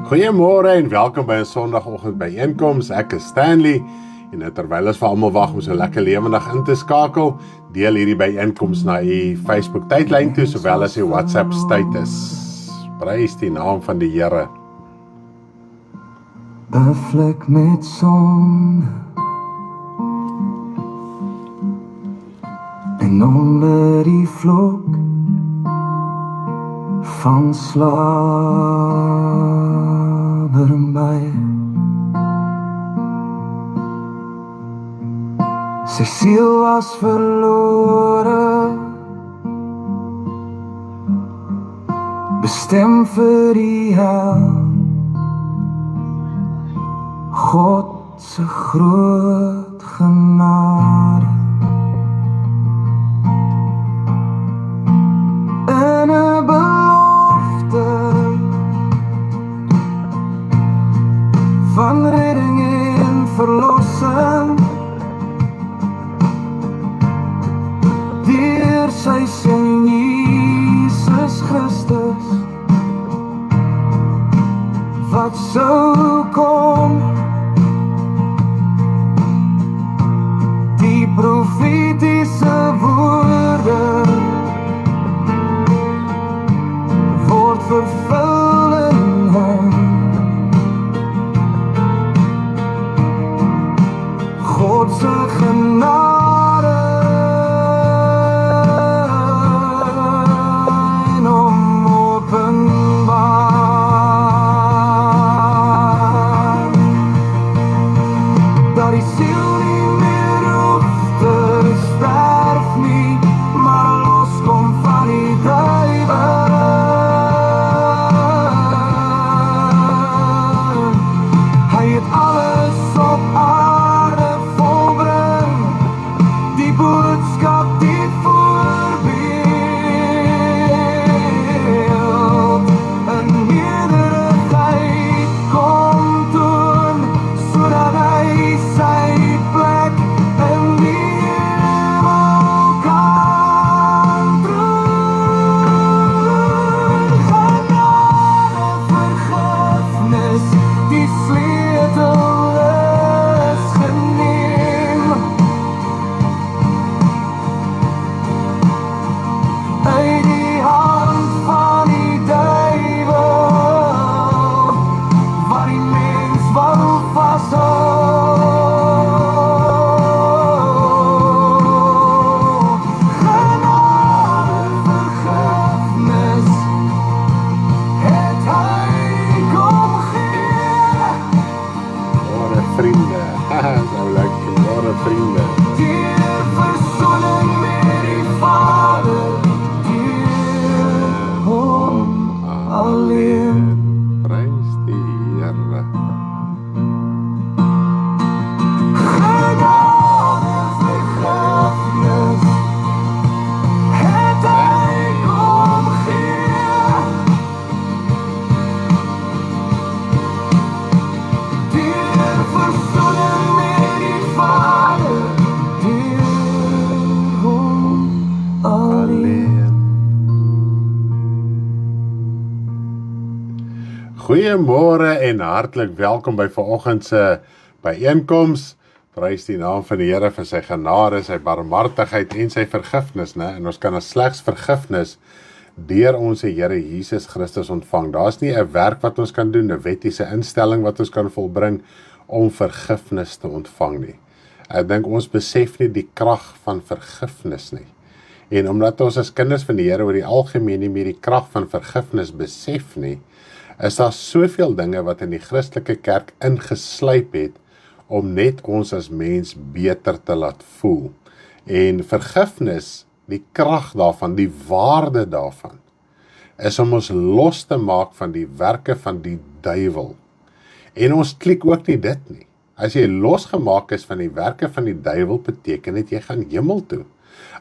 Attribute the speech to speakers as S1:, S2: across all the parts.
S1: Goeiemôre en welkom by 'n Sondagoggend byeenkoms. Ek is Stanley en terwyl ons vir almal wag om so lekker lewendig in te skakel, deel hierdie byeenkoms na u Facebook tydlyn toe sowel as u WhatsApp status. Prys die naam van die Here.
S2: 'n vlek met son en onder die vlok van slapermy. Sy siel was verlore, bestem vir die hel. God se groot genade en 'n belofte van redding en verlossing deur sy seun Jesus Christus wat sou kom. Die profetiese woorde word vervul in hom. God se genade en hom openbaar. Dat die siel nie meer hoef te sterf nie, maar loskom van die duiwel. Hy het alles op aarde volbring, die boodskap die voorbeeld in nederigheid kom doen, sodat hy sy plek in die hemel kan droom. Genade, vergifnis, die sleutel is geneem. Uit die hand van die duiwel, wat die mens wou vashou. Genade, vergifnis, het hy kom gee.
S1: Môre vriende. So lekker, môre vriende.
S2: Deur verzoening met die Vader, deur hom alleen.
S1: Prys die Here.
S2: Genade, vergifnis, het hy kom gee. Deur verzoening met die Vader, deur hom alleen.
S1: Goeiemôre en hartlik welkom by vanoggend se byeenkoms. Prys die naam van die Here vir sy genade, sy barmhartigheid en sy vergifnis, né? En ons kan slegs vergifnis deur ons Here Jesus Christus ontvang. Daar's nie 'n werk wat ons kan doen, 'n wettiese instelling wat ons kan volbring om vergifnis te ontvang nie. Ek dink ons besef nie die krag van vergifnis nie. En omdat ons as kinders van die Here oor die algemeen nie meer die krag van vergifnis besef nie, is daar soveel dinge wat in die Christelike kerk ingeslyp het om net ons as mens beter te laat voel. En vergifnis, die krag daarvan, die waarde daarvan, is om ons los te maak van die werke van die duiwel. En ons klik ook nie dit nie. As jy losgemaak is van die werke van die duiwel, beteken dit jy gaan hemel toe.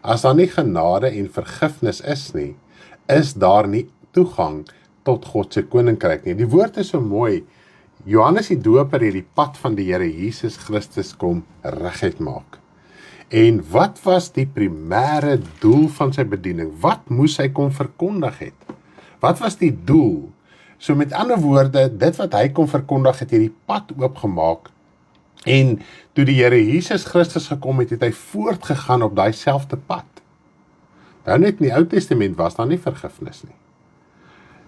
S1: As daar nie genade en vergifnis is nie, is daar nie toegang tot God se koninkryk nie. Die woord is so mooi. Johannes die Doper het die pad van die Here Jesus Christus kom reguit maak. En wat was die primêre doel van sy bediening? Wat moes hy kom verkondig het? Wat was die doel? So met ander woorde, dit wat hy kon verkondig, het hierdie pad oopgemaak. En toe die Here Jesus Christus gekom het, het hy voortgegaan op daai selfde pad. Nou net in die Ou Testament was daar nie vergifnis nie.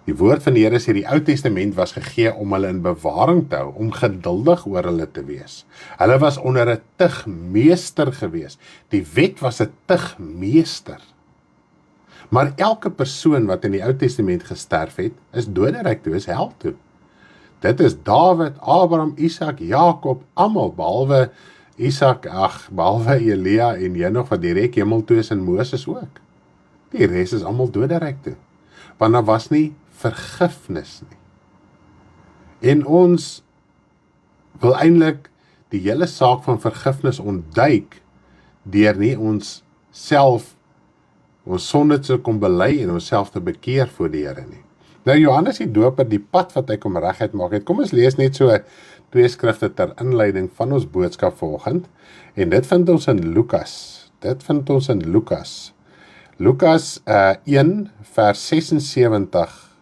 S1: Die woord van die Here sê die Ou Testament was gegee om hulle in bewaring te hou, om geduldig oor hulle te wees. Hulle was onder 'n tugmeester gewees. Die wet was 'n tugmeester. Maar elke persoon wat in die Ou Testament gesterf het, is doderyk toe, is hel toe. Dit is Dawid, Abraham, Isak, Jakob, almal, behalwe Isak, behalwe Elia en Henog wat direk hemel toe is en Moses ook. Die res is almal doderyk toe. Want daar was nie vergifnis nie. En ons wil eintlik die hele saak van vergifnis ontduik deur nie ons self ons sonde te kom bely en onsself te bekeer voor die Here nie. Nou Johannes die Doper, die pad wat hy kom reguit maak het, kom ons lees net so 2 skrifte ter inleiding van ons boodskap vanoggend, en dit vind ons in Lukas. Lukas 1 vers 76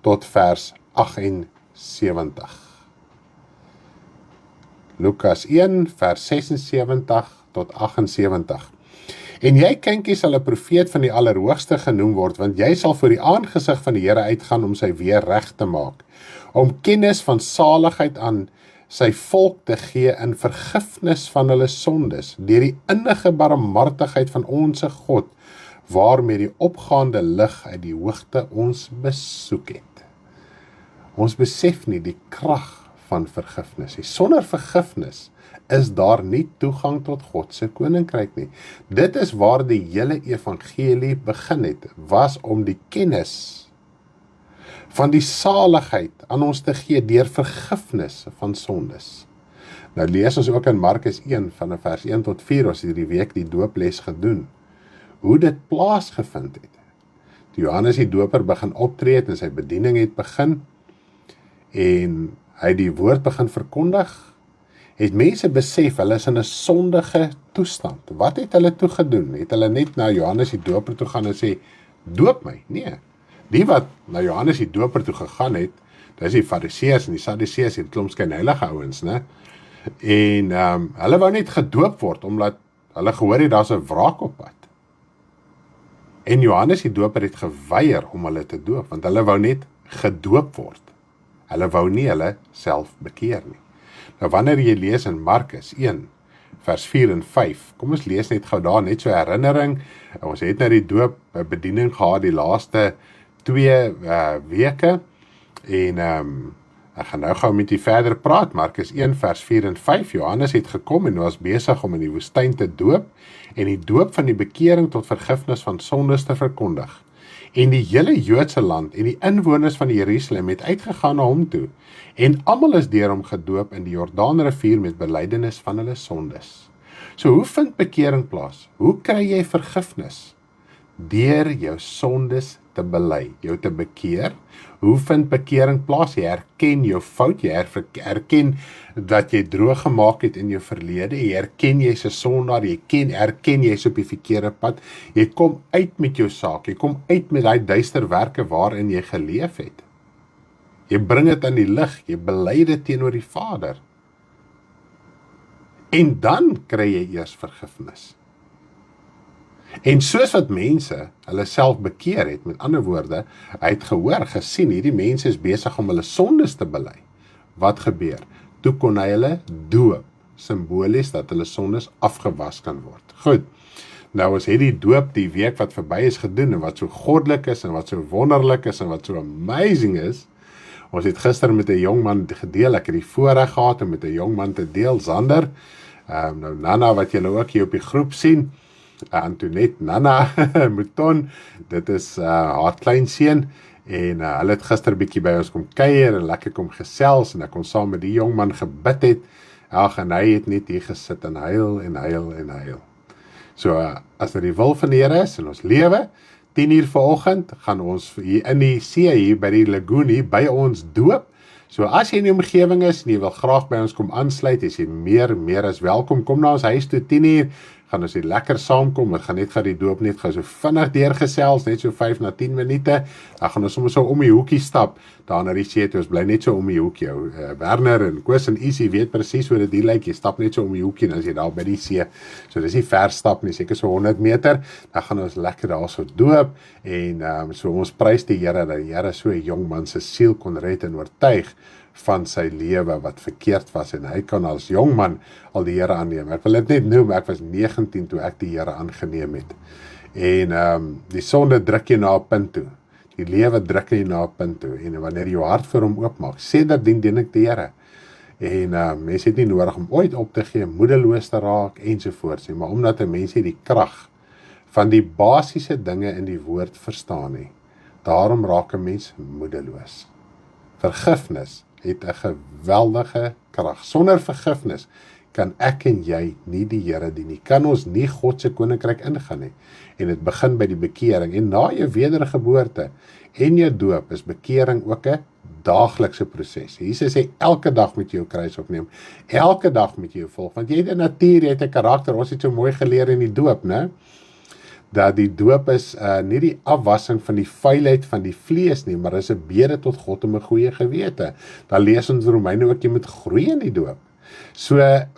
S1: tot vers 78. Lukas 1 vers 76 tot 78. En jy kindjie sal 'n profeet van die Allerhoogste genoem word, want jy sal voor die aangesig van die Here uitgaan om sy weer reg te maak, om kennis van saligheid aan sy volk te gee in vergifnis van hulle sondes, deur die innige barmhartigheid van onsse God, waarmee die opgaande lig uit die hoogte ons besoek het. Ons besef nie die krag van vergifnis nie. Sonder vergifnis is daar nie toegang tot God se koninkryk nie. Dit is waar die hele evangelie begin het, was om die kennis van die saligheid aan ons te gee deur vergifnis van sondes. Nou lees ons ook in Markus 1 van vers 1 tot 4, ons het hierdie week die dooples gedoen, hoe dit plaasgevind het. Die Johannes die Doper begin optree het en sy bediening het begin, en hy die woord begin verkondig, het mense besef, hulle is in 'n sondige toestand. Wat het hulle toe gedoen? Het hulle net na Johannes die Doper toe gaan en sê, doop my? Nee. Die wat na Johannes die Doper toe gegaan het, dis die Fariseërs en die Sadduseërs, die klomp skynheilige ouens, né? En hulle wou net gedoop word, omdat hulle gehoor het, daar's 'n wraak op pad. En Johannes die Doper het geweier om hulle te doop, want hulle wou net gedoop word. Hulle wou nie hulle self bekeer nie. Nou wanneer jy lees in Markus 1, vers 4 en 5, kom ons lees net gou daar, net so herinnering, ons het nou die doop bediening gehad die laaste 2 weke, en ek gaan nou gou met u verder praat. Markus 1 vers 4 en 5, Johannes het gekom en was besig om in die woestyn te doop, en die doop van die bekering tot vergifnis van sondes te verkondig. En die hele Joodse land en die inwoners van Jerusalem het uitgegaan na hom toe, en almal is deur hom gedoop in die Jordaanrivier met belydenis van hulle sondes. So hoe vind bekering plaas? Hoe kry jy vergifnis? Deur jou sondes te bely, jou te bekeer. Hoe vind bekering plaas? Jy herken jou fout, jy herken dat jy droog gemaak het in jou verlede, jy herken jy's 'n sondaar, jy herken jy's op die verkeerde pad, jy kom uit met jou saak, jy kom uit met daai duister werke waarin jy geleef het. Jy bring dit aan die lig, jy bely dit teenoor die Vader. En dan kry jy eers vergifnis. En soos wat mense hulle self bekeer het, met ander woorde, hy het gehoor, gesien, hierdie mense is besig om hulle sondes te bely. Wat gebeur? Toe kon hy hulle doop, simbolies dat hulle sondes afgewas kan word. Goed, nou ons het die doop die week wat verby is gedoen, en wat so goddelik is, en wat so wonderlik is, en wat so amazing is. Ons het gister met 'n jong man gedeel, ek het die voorreg gehad om met 'n jong man te deel, Zander, nou Nana wat julle ook hier op die groep sien, Antoinette, Nana, Mouton, dit is haar kleinseun, en hulle het gister bietjie by ons kom kuier, en lekker kom gesels, en ek kon saam met die jong man gebid het, en hy het net hier gesit, en huil, en huil, en huil. So, as dit die wil van die Here is, in ons lewe, 10:00 vanoggend, gaan ons hier in die see, hier by die lagoon, hier by ons doop. So as jy in die omgewing is, en jy wil graag by ons kom aansluit, is jy meer as welkom, kom na ons huis toe 10:00, gaan ons hier lekker saamkom, ons gaan net die doop net gaan so vinnig deurgesels, net so 5 na 10 minute, dan gaan ons sommer so om die hoekie stap, daar na die see toe, ons bly net so om die hoek jou. Werner en Koos en Easy weet presies hoe dit hier lyk, jy stap net so om die hoekie en as jy daar by die see, so dis nie ver stap nie, seker so 100 meter, dan gaan ons lekker daar so doop, en so ons prys die Here, dat die Here so 'n jong man se siel kon red en oortuig van sy lewe wat verkeerd was, en hy kan as jong man al die Here aanneem. Ek wil dit net noem, ek was 19 toe ek die Here aangeneem het, en die sonde druk jy na 'n punt toe, die lewe druk jy na 'n punt toe, en wanneer jy jou hart vir hom oopmaak, sedertdien dien ek die Here, en mens het nie nodig om ooit op te gee, moedeloos te raak, ensovoorts nie, maar omdat 'n mens die krag van die basiese dinge in die woord verstaan nie, daarom raak 'n mens moedeloos. Vergifnis het 'n geweldige krag. Sonder vergifnis kan ek en jy nie die Here dien nie, kan ons nie God se koninkryk ingaan nie. En dit begin by die bekering, en na jou wedergeboorte en jou doop is bekering ook 'n daaglikse proses. Jesus sê elke dag moet jy jou kruis opneem, elke dag moet jy jou volg, want jy het 'n natuur, jy het 'n karakter, ons het so mooi geleer in die doop, né? Dat die doop is nie die afwassing van die vuilheid van die vlees nie, maar is 'n bede tot God om 'n goeie gewete. Dan lees ons Romeine ook, jy moet groei in die doop. So,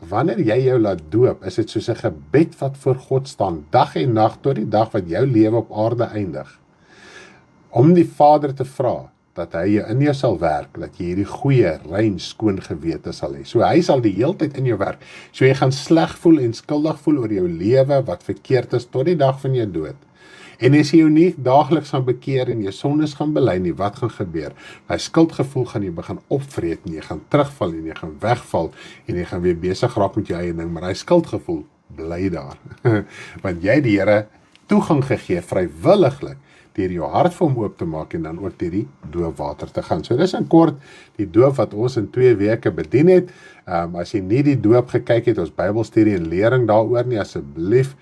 S1: wanneer jy jou laat doop, is dit soos 'n gebed wat voor God staan, dag en nag, tot die dag wat jou lewe op aarde eindig. Om die Vader te vra, dat hy in jou sal werk, dat jy hierdie goeie, rein, skoon gewete sal hê. So hy sal die heeltyd in jou werk. So jy gaan sleg voel en skuldig voel oor jou lewe wat verkeerd is tot die dag van jou dood. En as jy jou nie daagliks gaan bekeer en jou sondes gaan bely nie, wat gaan gebeur? Hy skuldgevoel gaan jy begin opvreet en jy gaan terugval en jy gaan wegval en jy gaan weer besig raak met jou eie ding, maar hy skuldgevoel bly daar. Want jy die Here toegang gegee vrywilliglik deur jou hart vir hom oop te maak en dan ook deur die doopwater te gaan. So dis in kort die doop wat ons in 2 weke bedien het. As jy nie die doop gekyk het, ons Bybelstudie en lering daaroor nie, asseblief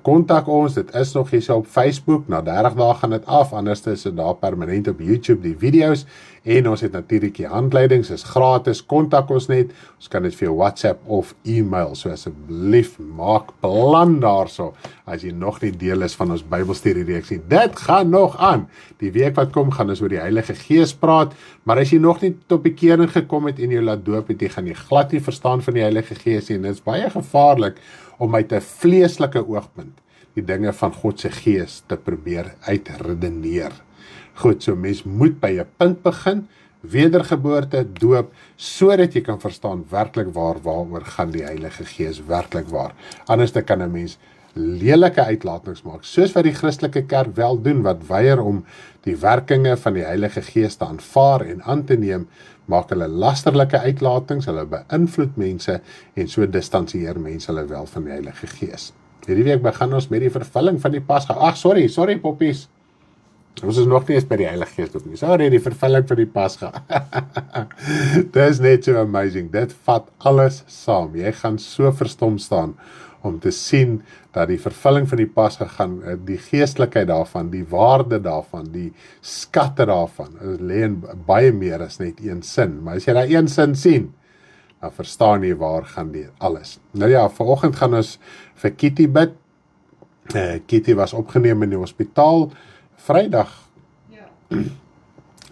S1: kontak ons, dit is nog hier op Facebook, na 30 dae gaan dit af, anders is dit daar permanent op YouTube die video's, en ons het natuurlik die handleidings, is gratis, kontak ons net, ons kan dit vir jou WhatsApp of e-mail, so asseblief maak plan daarso, as jy nog nie deel is van ons Bybelstudie reeks nie. Dit gaan nog aan, die week wat kom gaan ons oor die Heilige Gees praat, maar as jy nog nie tot bekering gekom het en jy laat doop het, jy gaan jy glad nie verstaan van die Heilige Gees nie, en dit is baie gevaarlik om uit 'n vleeslike oogpunt die dinge van God se Gees te probeer uitredeneer. Goed, so mens moet by 'n punt begin, wedergeboorte, doop, sodat jy kan verstaan werklik waaroor gaan die Heilige Gees werklik waar. Anders kan 'n mens lelike uitlatings maak, soos wat die Christelike kerk wel doen, wat weier om die werkinge van die Heilige Gees te aanvaar en aan te neem, maak hulle lasterlike uitlatings, hulle beïnvloed mense, en so distansieer mense hulle wel van die Heilige Gees. Hierdie week begin ons met die vervulling van die Pasga. Ag, sorry poppies. Ons is nog nie eens by die Heilige Gees op nie. Sorry, die vervulling van die Pasga. Dit is net so amazing. Dit vat alles saam. Jy gaan so verstom staan om te sien dat die vervulling van die Pasga gaan, die geestelikheid daarvan, die waarde daarvan, die skatte daarvan, lê in baie meer as net een sin. Maar as jy daai een sin sien, dan verstaan jy waar gaan die alles. Nou ja, vanoggend gaan ons vir Kitty bid. Kitty was opgeneem in die hospitaal Vrydag. Ja.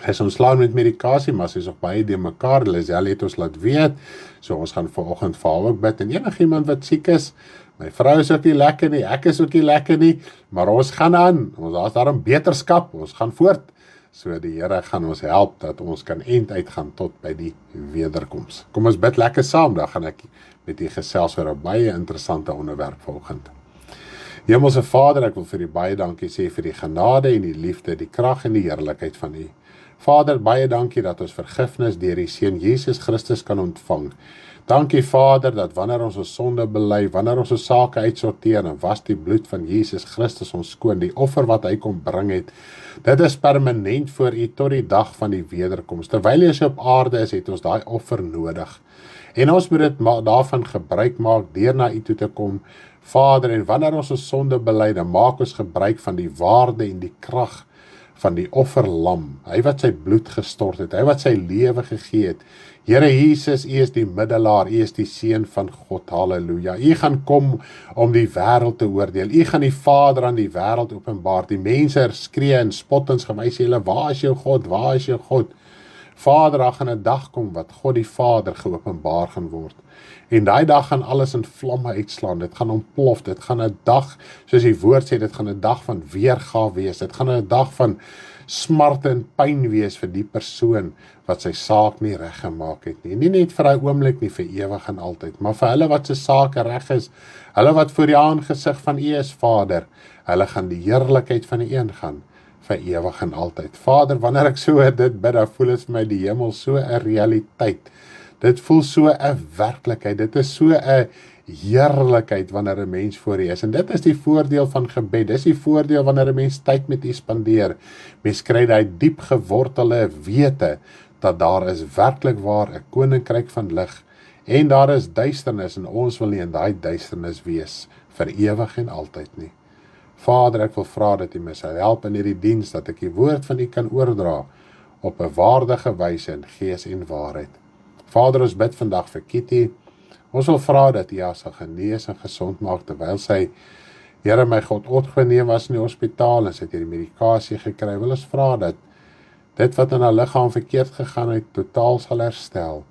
S1: Hy is ontslaan met medikasie, maar sy is nog baie de mekaar. Lisel het ons laat weet, so ons gaan vanoggend vir haar ook bid. En enigiemand wat siek is, my vrou is ook nie lekker nie, ek is ook nie lekker nie, maar ons gaan aan, daar is daarom beterskap, ons gaan voort. So die Here gaan ons help, dat ons kan end uitgaan tot by die wederkoms. Kom ons bid lekker saam, dan gaan ek met die gesels oor 'n baie interessante onderwerp vanoggend. Hemelse Vader, ek wil vir U baie dankie sê vir die genade en die liefde, die krag en die heerlikheid van U. Vader, baie dankie dat ons vergifnis deur die Seun Jesus Christus kan ontvang. Dankie Vader, dat wanneer ons sonde bely, wanneer ons sake uitsorteer, en was die bloed van Jesus Christus ons skoon, die offer wat hy kom bring het, dit is permanent voor U tot die dag van die wederkoms. Terwyl jy op aarde is, het ons daai offer nodig. En ons moet dit daarvan gebruik maak, deur na U toe te kom, Vader, en wanneer ons sonde bely, dan maak ons gebruik van die waarde en die krag van die offerlam, hy wat sy bloed gestort het, hy wat sy lewe gegee het. Here Jesus, U is die middelaar, U is die Seun van God, halleluja. U gaan kom om die wêreld te oordeel, U gaan die Vader aan die wêreld openbaar, die mense skree en spottends gewys, hulle, waar is jou God, waar is jou God? Vader, daar gaan 'n dag kom wat God die Vader geopenbaar gaan word. En daai dag gaan alles in vlamme uitslaan, dit gaan ontplof, dit gaan 'n dag, soos die woord sê, dit gaan 'n dag van weergawe wees, dit gaan 'n dag van smarte en pyn wees vir die persoon wat sy saak nie reggemaak het nie. Nie net vir 'n oomblik nie, vir ewig en altyd, maar vir hulle wat se sake reg is, hulle wat voor die aangesig van U is, Vader, hulle gaan die heerlikheid van U ingaan vir ewig en altyd. Vader, wanneer ek so dit bid, dan voel dit vir my die hemel so 'n realiteit. Dit voel so 'n werklikheid, dit is so 'n heerlikheid wanneer 'n mens voor U is. En dit is die voordeel van gebed, dis die voordeel wanneer 'n mens tyd met U spandeer. Mens kry daai diep gewortelde wete, dat daar is werklik waar 'n koninkryk van lig, en daar is duisternis, en ons wil nie in daai duisternis wees, vir ewig en altyd nie. Vader, ek wil vra dat U my sal help in hierdie diens, dat ek die woord van U kan oordra, op 'n waardige wyse in gees en waarheid. Vader, ons bid vandag vir Kitty. Ons wil vra dat U haar sal genees en gesond maak, terwyl sy, Here my God, opgeneem was in die hospitaal, en sy het hierdie medikasie gekry. Wil ons vra dat dit wat in haar liggaam verkeerd gegaan het, totaal sal herstel,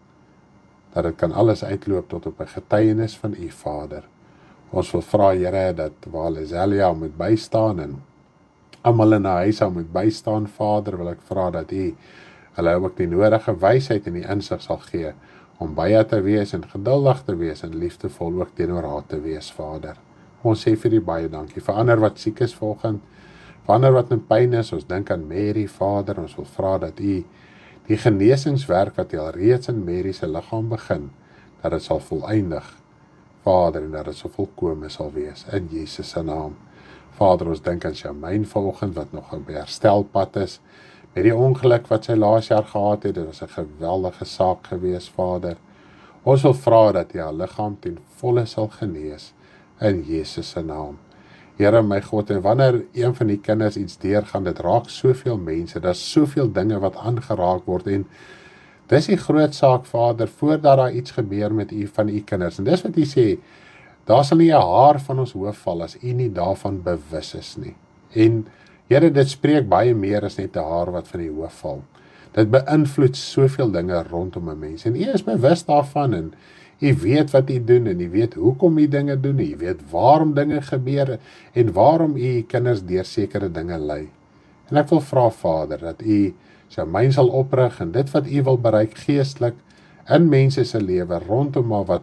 S1: dat dit kan alles uitloop tot op 'n getuienis van U, Vader. Ons wil vra, Here, dat waar Lizelia moet bystaan, en almal in haar huis moet bystaan, Vader, wil ek vra dat U hulle ook die nodige wysheid en die insig sal gee, om by haar te wees, en geduldig te wees, en liefdevol ook teenoor haar te wees, Vader. Ons sê vir U baie dankie, vir ander wat siek is vanoggend, vir ander wat in pyn is, ons dink aan Mary, Vader, ons wil vra dat U die genesingswerk wat U al reeds in Mary se liggaam begin, dat dit sal voleindig, Vader, en dat dit so volkome sal wees, in Jesus se naam. Vader, ons dink aan Shamaine vanoggend, wat nog op herstelpad is, met die ongeluk wat sy laas jaar gehad het, dit was 'n geweldige saak gewees, Vader. Ons wil vra dat U haar liggaam ten volle sal genees, in Jesus se naam. Here my God, en wanneer een van die kinders iets deurgaan, dit raak soveel mense, daar's soveel dinge wat aangeraak word, en dis die groot saak, Vader, voordat daar iets gebeur met U van U kinders, en dis wat U sê, daar sal nie 'n haar van ons hoof val, as U nie daarvan bewus is nie. En Here, dit spreek baie meer as net 'n haar wat van die hoof val. Dit beïnvloed soveel dinge rondom 'n mens, en U is bewus daarvan, en U weet wat U doen, en U weet hoekom U dinge doen, U weet waarom dinge gebeur, en waarom U kinders deur sekere dinge lei. En ek wil vra, Vader, dat U Shamaine sal oprig, en dit wat U wil bereik geestelik, in mense se lewe, rondom haar wat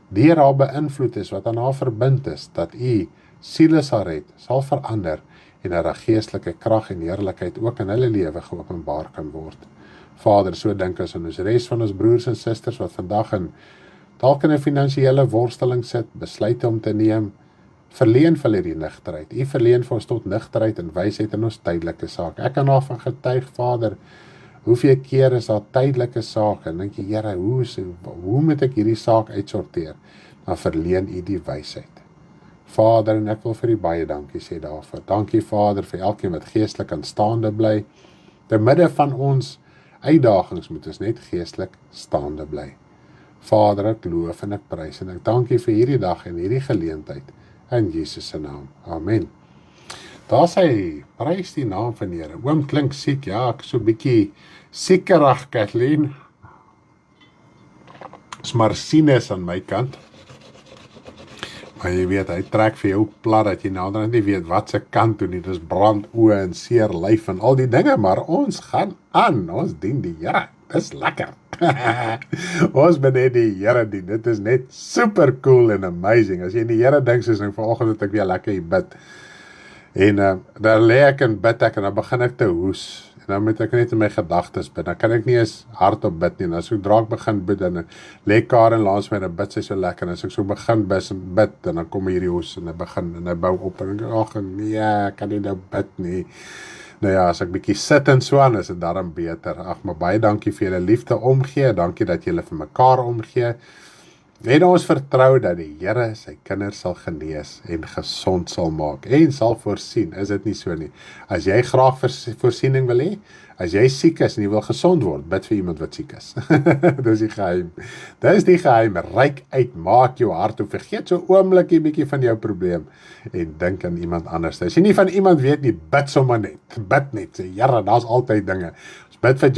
S1: deur haar beïnvloed is, wat aan haar verbind is, dat U siele sal red, sal verander, en dat 'n geestelike krag en heerlikheid ook in hulle lewe geopenbaar kan word. Vader, so dink ons aan ons res van ons broers en susters wat vandag dalk in 'n finansiële worsteling sit, besluite om te neem, verleen vir hulle die nigterheid. U verleen vir ons tot nigterheid en wysheid in ons tydelike saak. Ek kan daarvan getuig, Vader, hoeveel keer is daar tydelike sake, en dink jy, Here, hoe moet ek hierdie saak uitsorteer? Dan verleen U die wysheid. Vader, en ek wil vir U baie dankie sê daarvoor. Dankie, Vader, vir elkeen wat geestelik aanstaande bly. Te midde van ons uitdagings moet ons net geestelik staande bly. Vader, ek loof en ek prys, en ek dankie vir hierdie dag en hierdie geleentheid, in Jesus se naam. Amen. Daar sê, prys die naam van die Here. Oom klink siek, ja, ek so 'n bietjie siekerig, Kathleen. Is maar sinus aan my kant. Maar jy weet, hy trek vir jou plat, dat jy naderhand nie weet wat se kant toe nie, dis brand oë en seer lyf en al die dinge, maar ons gaan aan, ons dien die Here, dis lekker. Ons moet net die Here dien, dit is net super cool en amazing, as jy in die Here dink, soos nou vanoggend het ek weer lekker hier bid, en dan lê ek en bid ek, en dan begin ek te hoes, en dan moet ek net in my gedagtes bid, dan kan ek nie eens hardop bid nie, en as ek draak begin bid, en lê Karen langs my, en bid sy so lekker, en as ek so begin bid, en dan kom hierdie hoes, en hy bou op, en ek nee, ek kan nie nou bid nie. Nou ja, as ek bietjie sit en so aan, is dit daarom beter. Ag, maar baie dankie vir julle liefde omgee, dankie dat julle vir mekaar omgee, en ons vertrou dat die Here sy kinders sal genees en gesond sal maak, en sal voorsien, is dit nie so nie? As jy graag voorsiening wil hê, as jy siek is en jy wil gesond word, bid vir iemand wat siek is. Dis die geheim. Dis die geheim, ryk uit, maak jou hart toe, vergeet so oomblikie bietjie van jou probleem, en dink aan iemand anders. As jy nie van iemand weet nie, bid sommer net, bid net, sê, Here, daar's altyd dinge. Ons Ons bid vir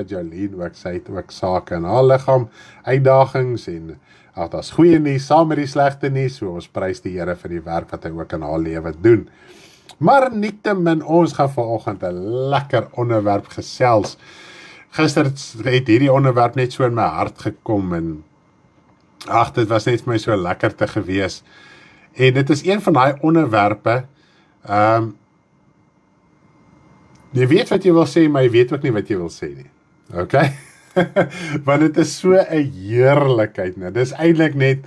S1: Jolene ook, sy het ook sake in haar liggaam, uitdagings en daar's goeie nuus saam met die slegte nuus, so ons prys die Here vir die werk wat hy ook in haar lewe doen. Maar nietemin, ons gaan vanoggend 'n lekker onderwerp gesels. Gister het hierdie onderwerp net so in my hart gekom en dit was net vir my so lekker te gewees. En dit is een van daai onderwerpe, jy weet wat jy wil sê, maar jy weet ook nie wat jy wil sê nie. Okay? Want dit is so 'n heerlikheid, né? Dis eintlik net,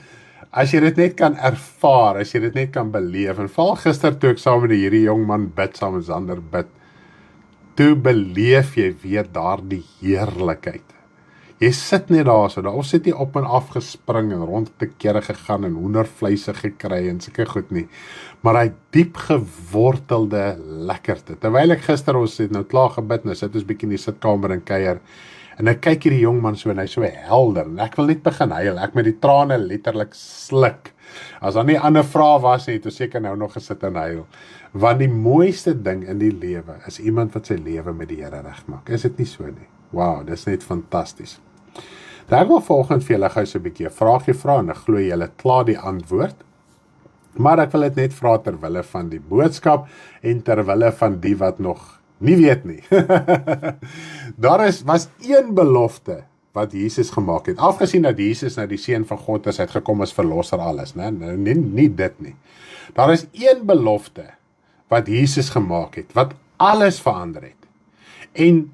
S1: as jy dit net kan ervaar, as jy dit net kan beleef, en val gister toe ek saam met hierdie jong man bid, saam met Sander bid, toe beleef jy weer daardie heerlikheid. Jy sit net daar so, of sit jy op en af gespring en rond te kere gegaan en hoendervleise gekry en sulke goed nie, maar hy diep gewortelde lekkerte. Terwyl ek gister, ons het nou klaar gebid, nou sit ons bietjie in die sitkamer en kuier, en ek kyk hierdie jong man so, en hy so helder, en ek wil net begin huil, ek met die trane letterlik sluk. As daar nie ander vrae was nie, het ons seker nou nog gesit en huil. Want die mooiste ding in die lewe is iemand wat sy lewe met die Here regmaak. Is dit nie so nie? Wow, dis net fantasties. Nou ek wil vanoggend vir julle gou so 'n bietjie 'n vraagie vra, en ek glo julle klaar die antwoord. Maar ek wil dit net vra terwille van die boodskap, en terwille van die wat nog nie weet nie. Was een belofte wat Jesus gemaak het. Afgesien dat Jesus nou die seun van God is, hy het gekom as verlosser alles, né? Nie dit nie. Daar is een belofte wat Jesus gemaak het, wat alles verander het. En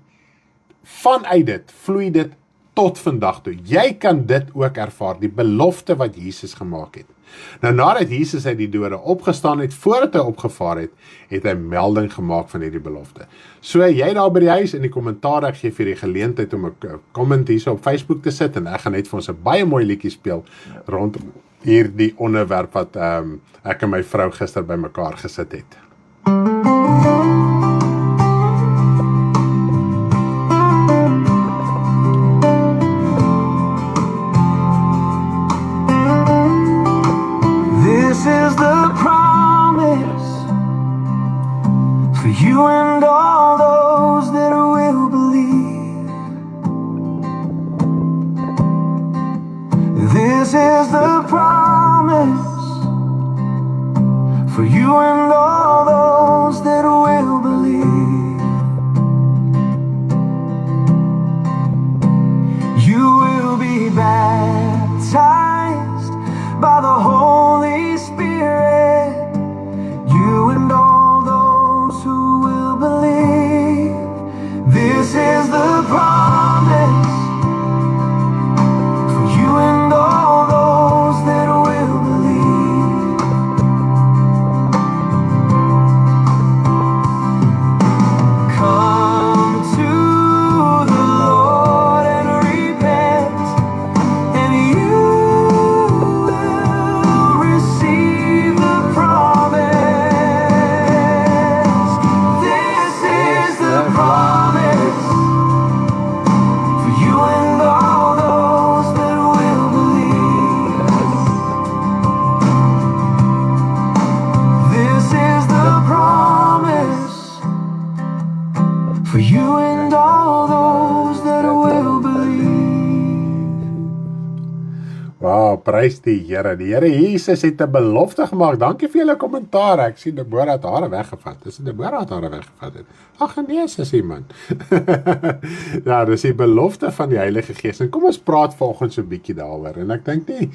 S1: vanuit dit vloei dit tot vandag toe. Jy kan dit ook ervaar, die belofte wat Jesus gemaak het. Nou nadat Jesus uit die dode opgestaan het, voordat hy opgevaar het, het hy melding gemaak van hierdie belofte. So jy daar by die huis in die kommentaar, ek gee vir die geleentheid om 'n comment hierso op Facebook te sit, en ek gaan net vir ons 'n baie mooi liedjie speel rondom hierdie onderwerp wat ek en my vrou gister by mekaar gesit het.
S2: This is the promise for you and all those that will believe. This is the promise for you and all those that will believe. You will be baptized by the Holy Spirit, you and all those who will believe. This is the promise for you and all those that will believe. Come to the Lord and repent, and you receive the promise. This is the promise for you and all those that will believe. This is the promise for you and all those that will believe.
S1: Wow, prys die Here. Die Here Jesus het 'n belofte gemaak. Dankie vir julle kommentaar. Ek sien Deborah het hare weggevat. Dis Deborah het hare weggevat het. Ag nee, is iemand. Ja, dis die belofte van die Heilige Gees. En kom ons praat vanoggend so 'n bietjie daaroor. En ek dink nie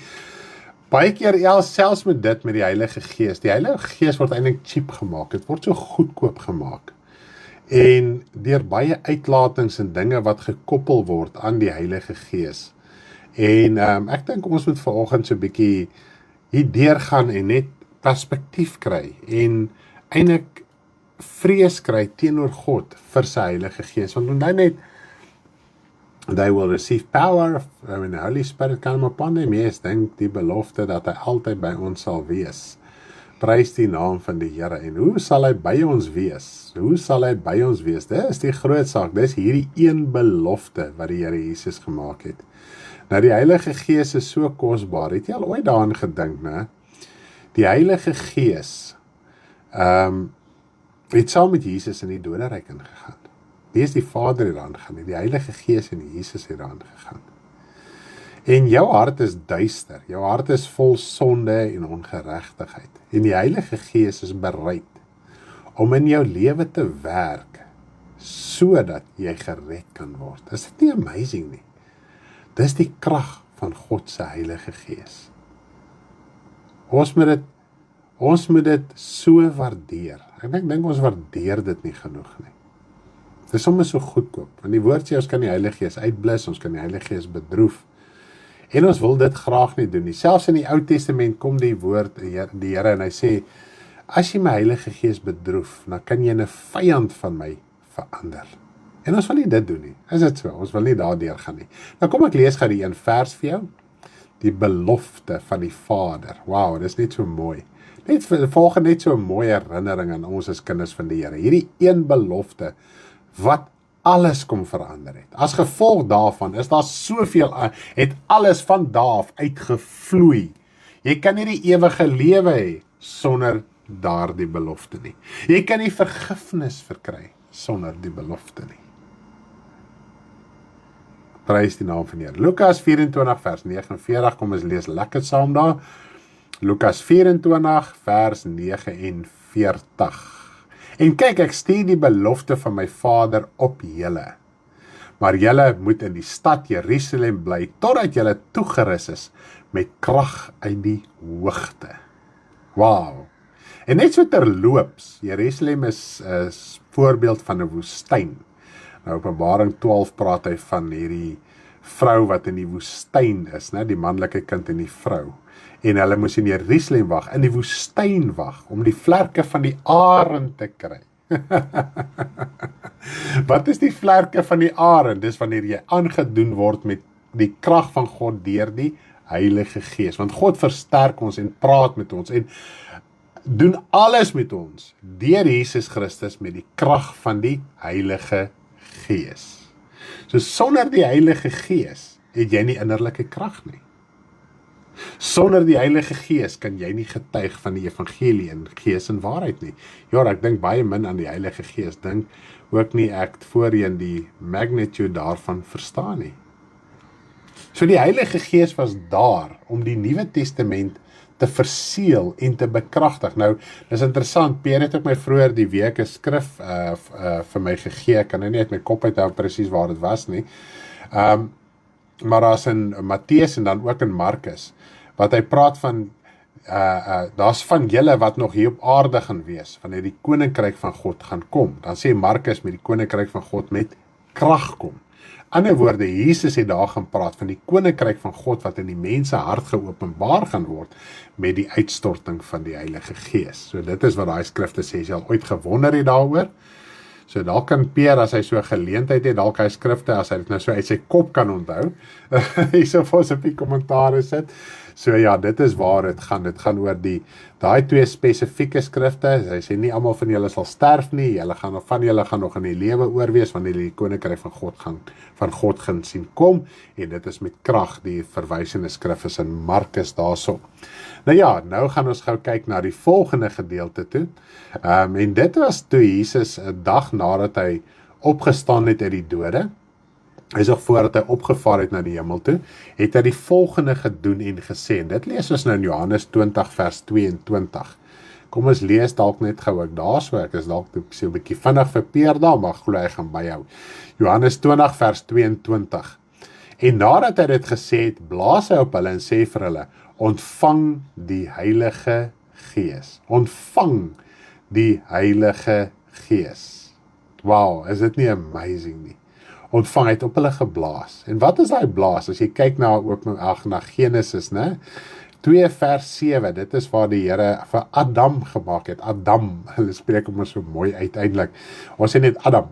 S1: baie keer selfs met dit met die Heilige Gees. Die Heilige Gees word eintlik cheap gemaak. Dit word so goedkoop gemaak. En deur baie uitlatings en dinge wat gekoppel word aan die Heilige Gees. En ek dink ons moet vanoggend so 'n bietjie hier deurgaan en net perspektief kry en eintlik vrees kry teenoor God vir sy Heilige Gees. Want nou net, they will receive power when the Holy Spirit come upon them. Yes, denk die belofte dat hy altyd by ons sal wees. Prys die naam van die Here. En hoe sal hy by ons wees? Hoe sal hy by ons wees? Dit is die groot saak. Dis hierdie een belofte wat die Here Jesus gemaak het. Nou die Heilige Gees is so kosbaar. Het jy al ooit daaraan gedink, né? Die Heilige Gees het saam met Jesus in die doderyk ingegaan. nie is die Vader hieraan gegaan nie, die Heilige Gees en Jesus hieraan gegaan. En jou hart is duister, jou hart is vol sonde en ongeregtigheid. En die Heilige Gees is bereid om in jou lewe te werk, sodat jy gered kan word. Is dit nie amazing nie? Dis die krag van God se Heilige Gees. Ons moet dit so waardeer. Ek dink ons waardeer dit nie genoeg nie. Dit is sommer so goedkoop, want die woord sê ons kan die Heilige Gees uitblus, ons kan die Heilige Gees bedroef, en ons wil dit graag nie doen nie. Selfs in die Ou Testament kom die woord, die Here, en hy sê, as jy my Heilige Gees bedroef, dan kan jy 'n vyand van my verander. En ons wil nie dit doen nie. Is dit so? Ons wil nie daardeur gaan nie. Nou kom ek lees gou die een vers vir jou. Die belofte van die Vader. Wow, dis net so mooi. Volg net so 'n mooi herinnering aan ons as kinders van die Here. Hierdie een belofte wat alles kom verander het. As gevolg daarvan is daar soveel, het alles van daar af uitgevloei. Jy kan nie die ewige lewe hê sonder daardie belofte nie. Jy kan nie vergifnis verkry sonder die belofte nie. Prys die naam van die Here. Lukas 24 vers 49, kom ons lees lekker saam daar. Lukas 24 vers 49. En kyk, ek stuur die belofte van my Vader op julle. Maar julle moet in die stad Jerusalem bly, totdat julle toegerus is met krag uit die hoogte. Wow! En net so terloops, Jerusalem is 'n voorbeeld van 'n woestyn. Nou Openbaring 12 praat hy van hierdie vrou wat in die woestyn is, né, die manlike kind en die vrou. En hulle moes in Jerusalem wag, in die woestyn wag, om die vlerke van die arend te kry. Wat is die vlerke van die arend? Dis wanneer jy aangedoen word met die krag van God deur die Heilige Gees. Want God versterk ons en praat met ons en doen alles met ons deur Jesus Christus met die krag van die Heilige Gees. So sonder die Heilige Gees het jy nie innerlike krag nie. Sonder die Heilige Gees kan jy nie getuig van die evangelie in gees en waarheid nie. Ja, ek dink baie min aan die Heilige Gees, dink ook nie ek voorheen die magnitude daarvan verstaan nie. So die Heilige Gees was daar om die Nuwe Testament te verseël en te bekragtig. Nou, dis interessant, Pierre het ook my vroeër die week 'n skrif vir my gegee, ek kan nou nie uit my kop uithou presies waar dit was nie, maar daar's in Matteus en dan ook in Markus, wat hy praat van, daar's van julle wat nog hier op aarde gaan wees, wanneer die koninkryk van God gaan kom. Dan sê Markus met die koninkryk van God met krag kom. Ander woorde, Jesus het daar gaan praat van die koninkryk van God wat in die mense hart geopenbaar gaan word met die uitstorting van die Heilige Gees. So dit is wat daai skrifte sê, jy al ooit gewonder het daaroor. So dalk kan Pierre, as hy so 'n geleentheid het, dalk hy skrifte, as hy dit nou so uit sy kop kan onthou, hy sou vir ons op die kommentaare sit. So ja, dit is waar dit gaan oor daai twee spesifieke skrifte. Hy sê nie almal van julle sal sterf nie, van julle gaan nog in die lewe oorwees, wanneer die koninkryk van God gaan sien kom, en dit is met krag, die verwysende skrif is in Markus daarso. Nou ja, nou gaan ons gou kyk na die volgende gedeelte toe, en dit was toe Jesus 'n dag nadat hy opgestaan het uit die dode, hy is ook voordat hy opgevaar het na die hemel toe, het hy die volgende gedoen en gesê, en dit lees ons nou in Johannes 20 vers 22. Kom ons lees dalk net gou ek daar, so ek is dalk so 'n bietjie vinnig vir Pierre daar, maar glo hy gaan byhou. Johannes 20 vers 22. En nadat hy dit gesê het, blaas hy op hulle en sê vir hulle, ontvang die Heilige Gees. Ontvang die Heilige Gees. Wow, is dit nie amazing nie? Ontvang, hy het op hulle geblaas. En wat is daai blaas? As jy kyk na Genesis, né? 2 vers 7, dit is waar die Here vir Adam gemaak het. Adam, hulle spreek hom so mooi uiteindelik. Ons sê net Adam.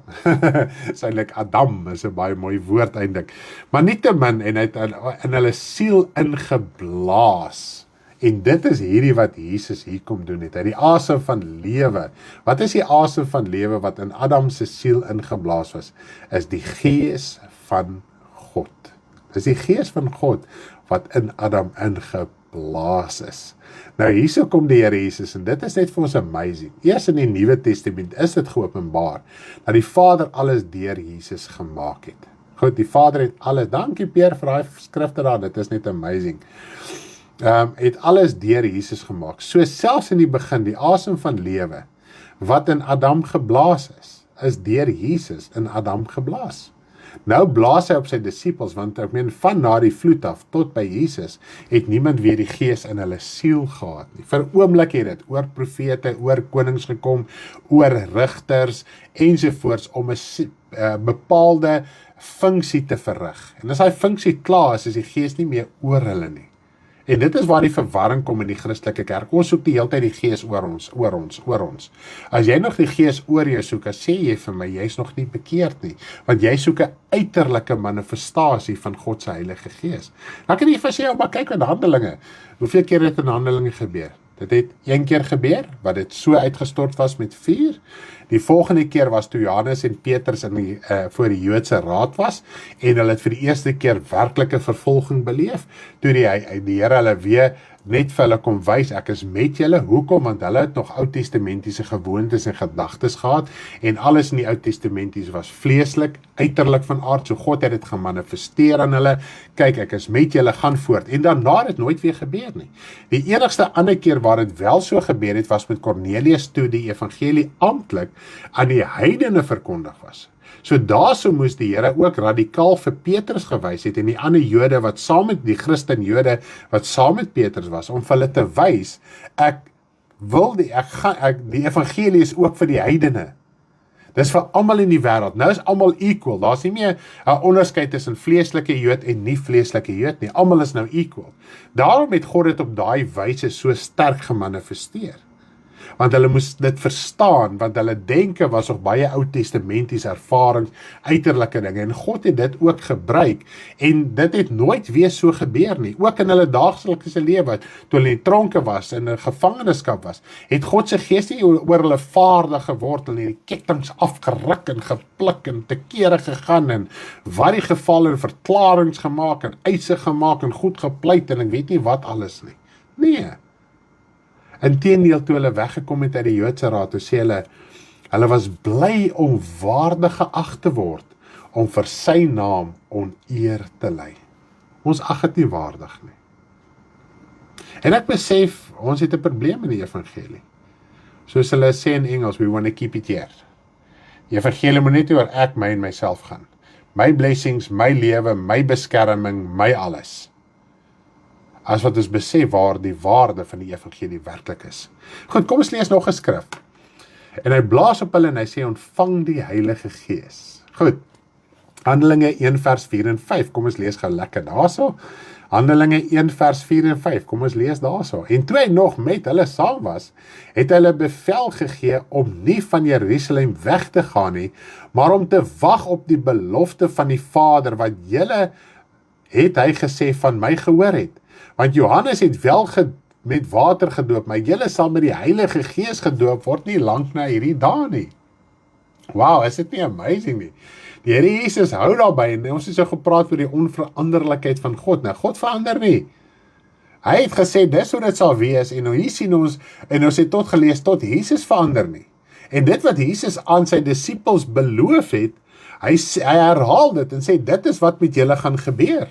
S1: Is eintlik Adam, is 'n baie mooi woord eintlik. Maar nietemin, en hy het in hulle siel ingeblaas. En dit is hierdie wat Jesus hier kom doen het. Hy die asem van lewe. Wat is die asem van lewe wat in Adam se siel ingeblaas was? Is die Gees van God. Dis die Gees van God wat in Adam ingeblaas geblaas is. Nou hierso kom die Here Jesus en dit is net vir ons amazing. Eers in die Nuwe Testament is dit geopenbaar dat die Vader alles deur Jesus gemaak het. Goed, die Vader het alles, dankie Peer vir daai skrifte daar, dit is net amazing. Het alles deur Jesus gemaak. So selfs in die begin, die asem van lewe, wat in Adam geblaas is deur Jesus in Adam geblaas. Nou blaas hy op sy disippels, want ek meen van na die vloed af tot by Jesus, het niemand weer die gees in hulle siel gehad nie. Vir 'n oomblik het dit oor profete, oor konings gekom, oor rigters ensovoorts om 'n bepaalde funksie te verrig. En as hy funksie klaar is die gees nie meer oor hulle nie. En dit is waar die verwarring kom in die Christelike kerk. Ons soek die hele tyd die gees oor ons. As jy nog die gees oor jou soek, dan sê jy vir my, jy's nog nie bekeerd nie. Want jy soek 'n uiterlike manifestasie van God se Heilige Gees. Dan kan jy vir sê, maar kyk in Handelinge. Hoeveel keer het in Handelinge gebeur? Dit het 1 keer gebeur, wat dit so uitgestort was met vuur. Die volgende keer was toe Johannes en Petrus voor die Joodse raad was, en hulle het vir die eerste keer werklike vervolging beleef, toe die Here hulle weer net vir hulle kom wys, ek is met julle. Hoekom? Want hulle het nog Oud-testamentiese gewoontes en gedagtes gehad, en alles in die Oud-testamenties was vleeslik, uiterlik van aard, so God het dit gemanifesteer aan hulle. Kyk, ek is met julle, gaan voort. En daarna het dit nooit weer gebeur nie. Die enigste ander keer waar dit wel so gebeur het, was met Cornelius, toe die evangelie amptelik aan die heidene verkondig was. So daarso moes die Here ook radikaal vir Petrus gewys het en die ander Jode wat saam met die Christen Jode wat saam met Petrus was, om vir hulle te wys, die evangelie is ook vir die heidene. Dis vir almal in die wêreld. Nou is almal equal. Daar's nie meer 'n onderskeid tussen vleeslike Jood en nie vleeslike Jood nie. Almal is nou equal. Daarom het God dit op daai wyse so sterk gemanifesteer. Want hulle moes dit verstaan, want hulle denke was nog baie Oud-testamentiese ervarings, uiterlike dinge, en God het dit ook gebruik, en dit het nooit weer so gebeur nie, ook in hulle daaglikse lewe, toe hulle in tronke was, in 'n gevangenskap was, het God se gees nie oor hulle vaardig geword, hulle die kettinge afgeruk en gepluk en te kere gegaan, en wat die geval en verklarings gemaak, en eise gemaak, en goed gepleit, en ek weet nie wat alles nie. Nee. Inteendeel, toe hulle weggekom het uit die Joodse raad, toe sê hulle was bly om waardig geag te word, om vir sy naam oneer te lei. Ons ag dit nie waardig nie. En ek besef, ons het 'n probleem in die evangelie. Soos hulle sê in Engels, we want to keep it here. Die evangelie moet net oor ek, my en myself gaan. My blessings, my lewe, my beskerming, my alles. As wat ons besef waar die waarde van die evangelie werklik is. Goed, kom ons lees nog 'n skrif. En hy blaas op hulle en hy sê, ontvang die Heilige Gees. Goed, Handelinge 1 vers 4 en 5, kom ons lees gou lekker daarso. Handelinge 1 vers 4 en 5, kom ons lees daarso. En toe hy nog met hulle saam was, het hulle bevel gegee om nie van Jerusalem weg te gaan nie, maar om te wag op die belofte van die Vader, wat julle, het hy gesê, van my gehoor het. Want Johannes het wel met water gedoop, maar julle sal met die Heilige Gees gedoop word nie lank na hierdie dae nie. Wow, is dit nie amazing nie? Die Here Jesus hou daarby, en ons het so gepraat oor die onveranderlikheid van God. Nou, God verander nie. Hy het gesê, dis hoe dit sal wees, en hier sien ons, en ons het tot gelees, tot Jesus verander nie. En dit wat Jesus aan sy disippels beloof het, hy herhaal dit, en sê, dit is wat met julle gaan gebeur.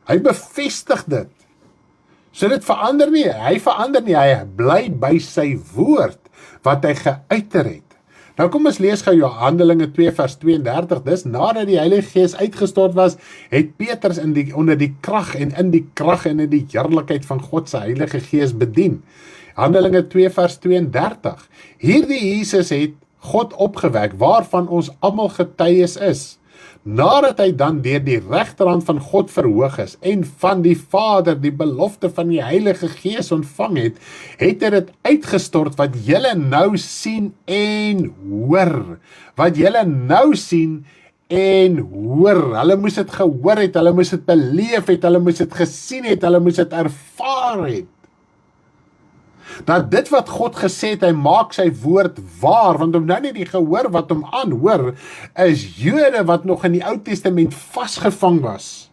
S1: Hy bevestig dit. So dit verander nie, hy verander nie, hy bly by sy woord, wat hy geuiter het. Nou kom ons lees gou Handelinge 2 vers 32, dis nadat die Heilige Gees uitgestort was, het Petrus onder die krag en in die heerlikheid van God se Heilige Gees bedien. Handelinge 2 vers 32, hierdie Jesus het God opgewek, waarvan ons almal getuies is. Nadat hy dan deur die regterhand van God verhoog is en van die Vader die belofte van die Heilige Gees ontvang het, het hy dit uitgestort wat julle nou sien en hoor. Wat julle nou sien en hoor. Hulle moes dit gehoor het, hulle moes dit beleef het, hulle moes dit gesien het, hulle moes dit ervaar het. Dat dit wat God gesê het, hy maak sy woord waar, want om nou nie die gehoor wat hom aanhoor, is Jode wat nog in die Ou Testament vasgevang was.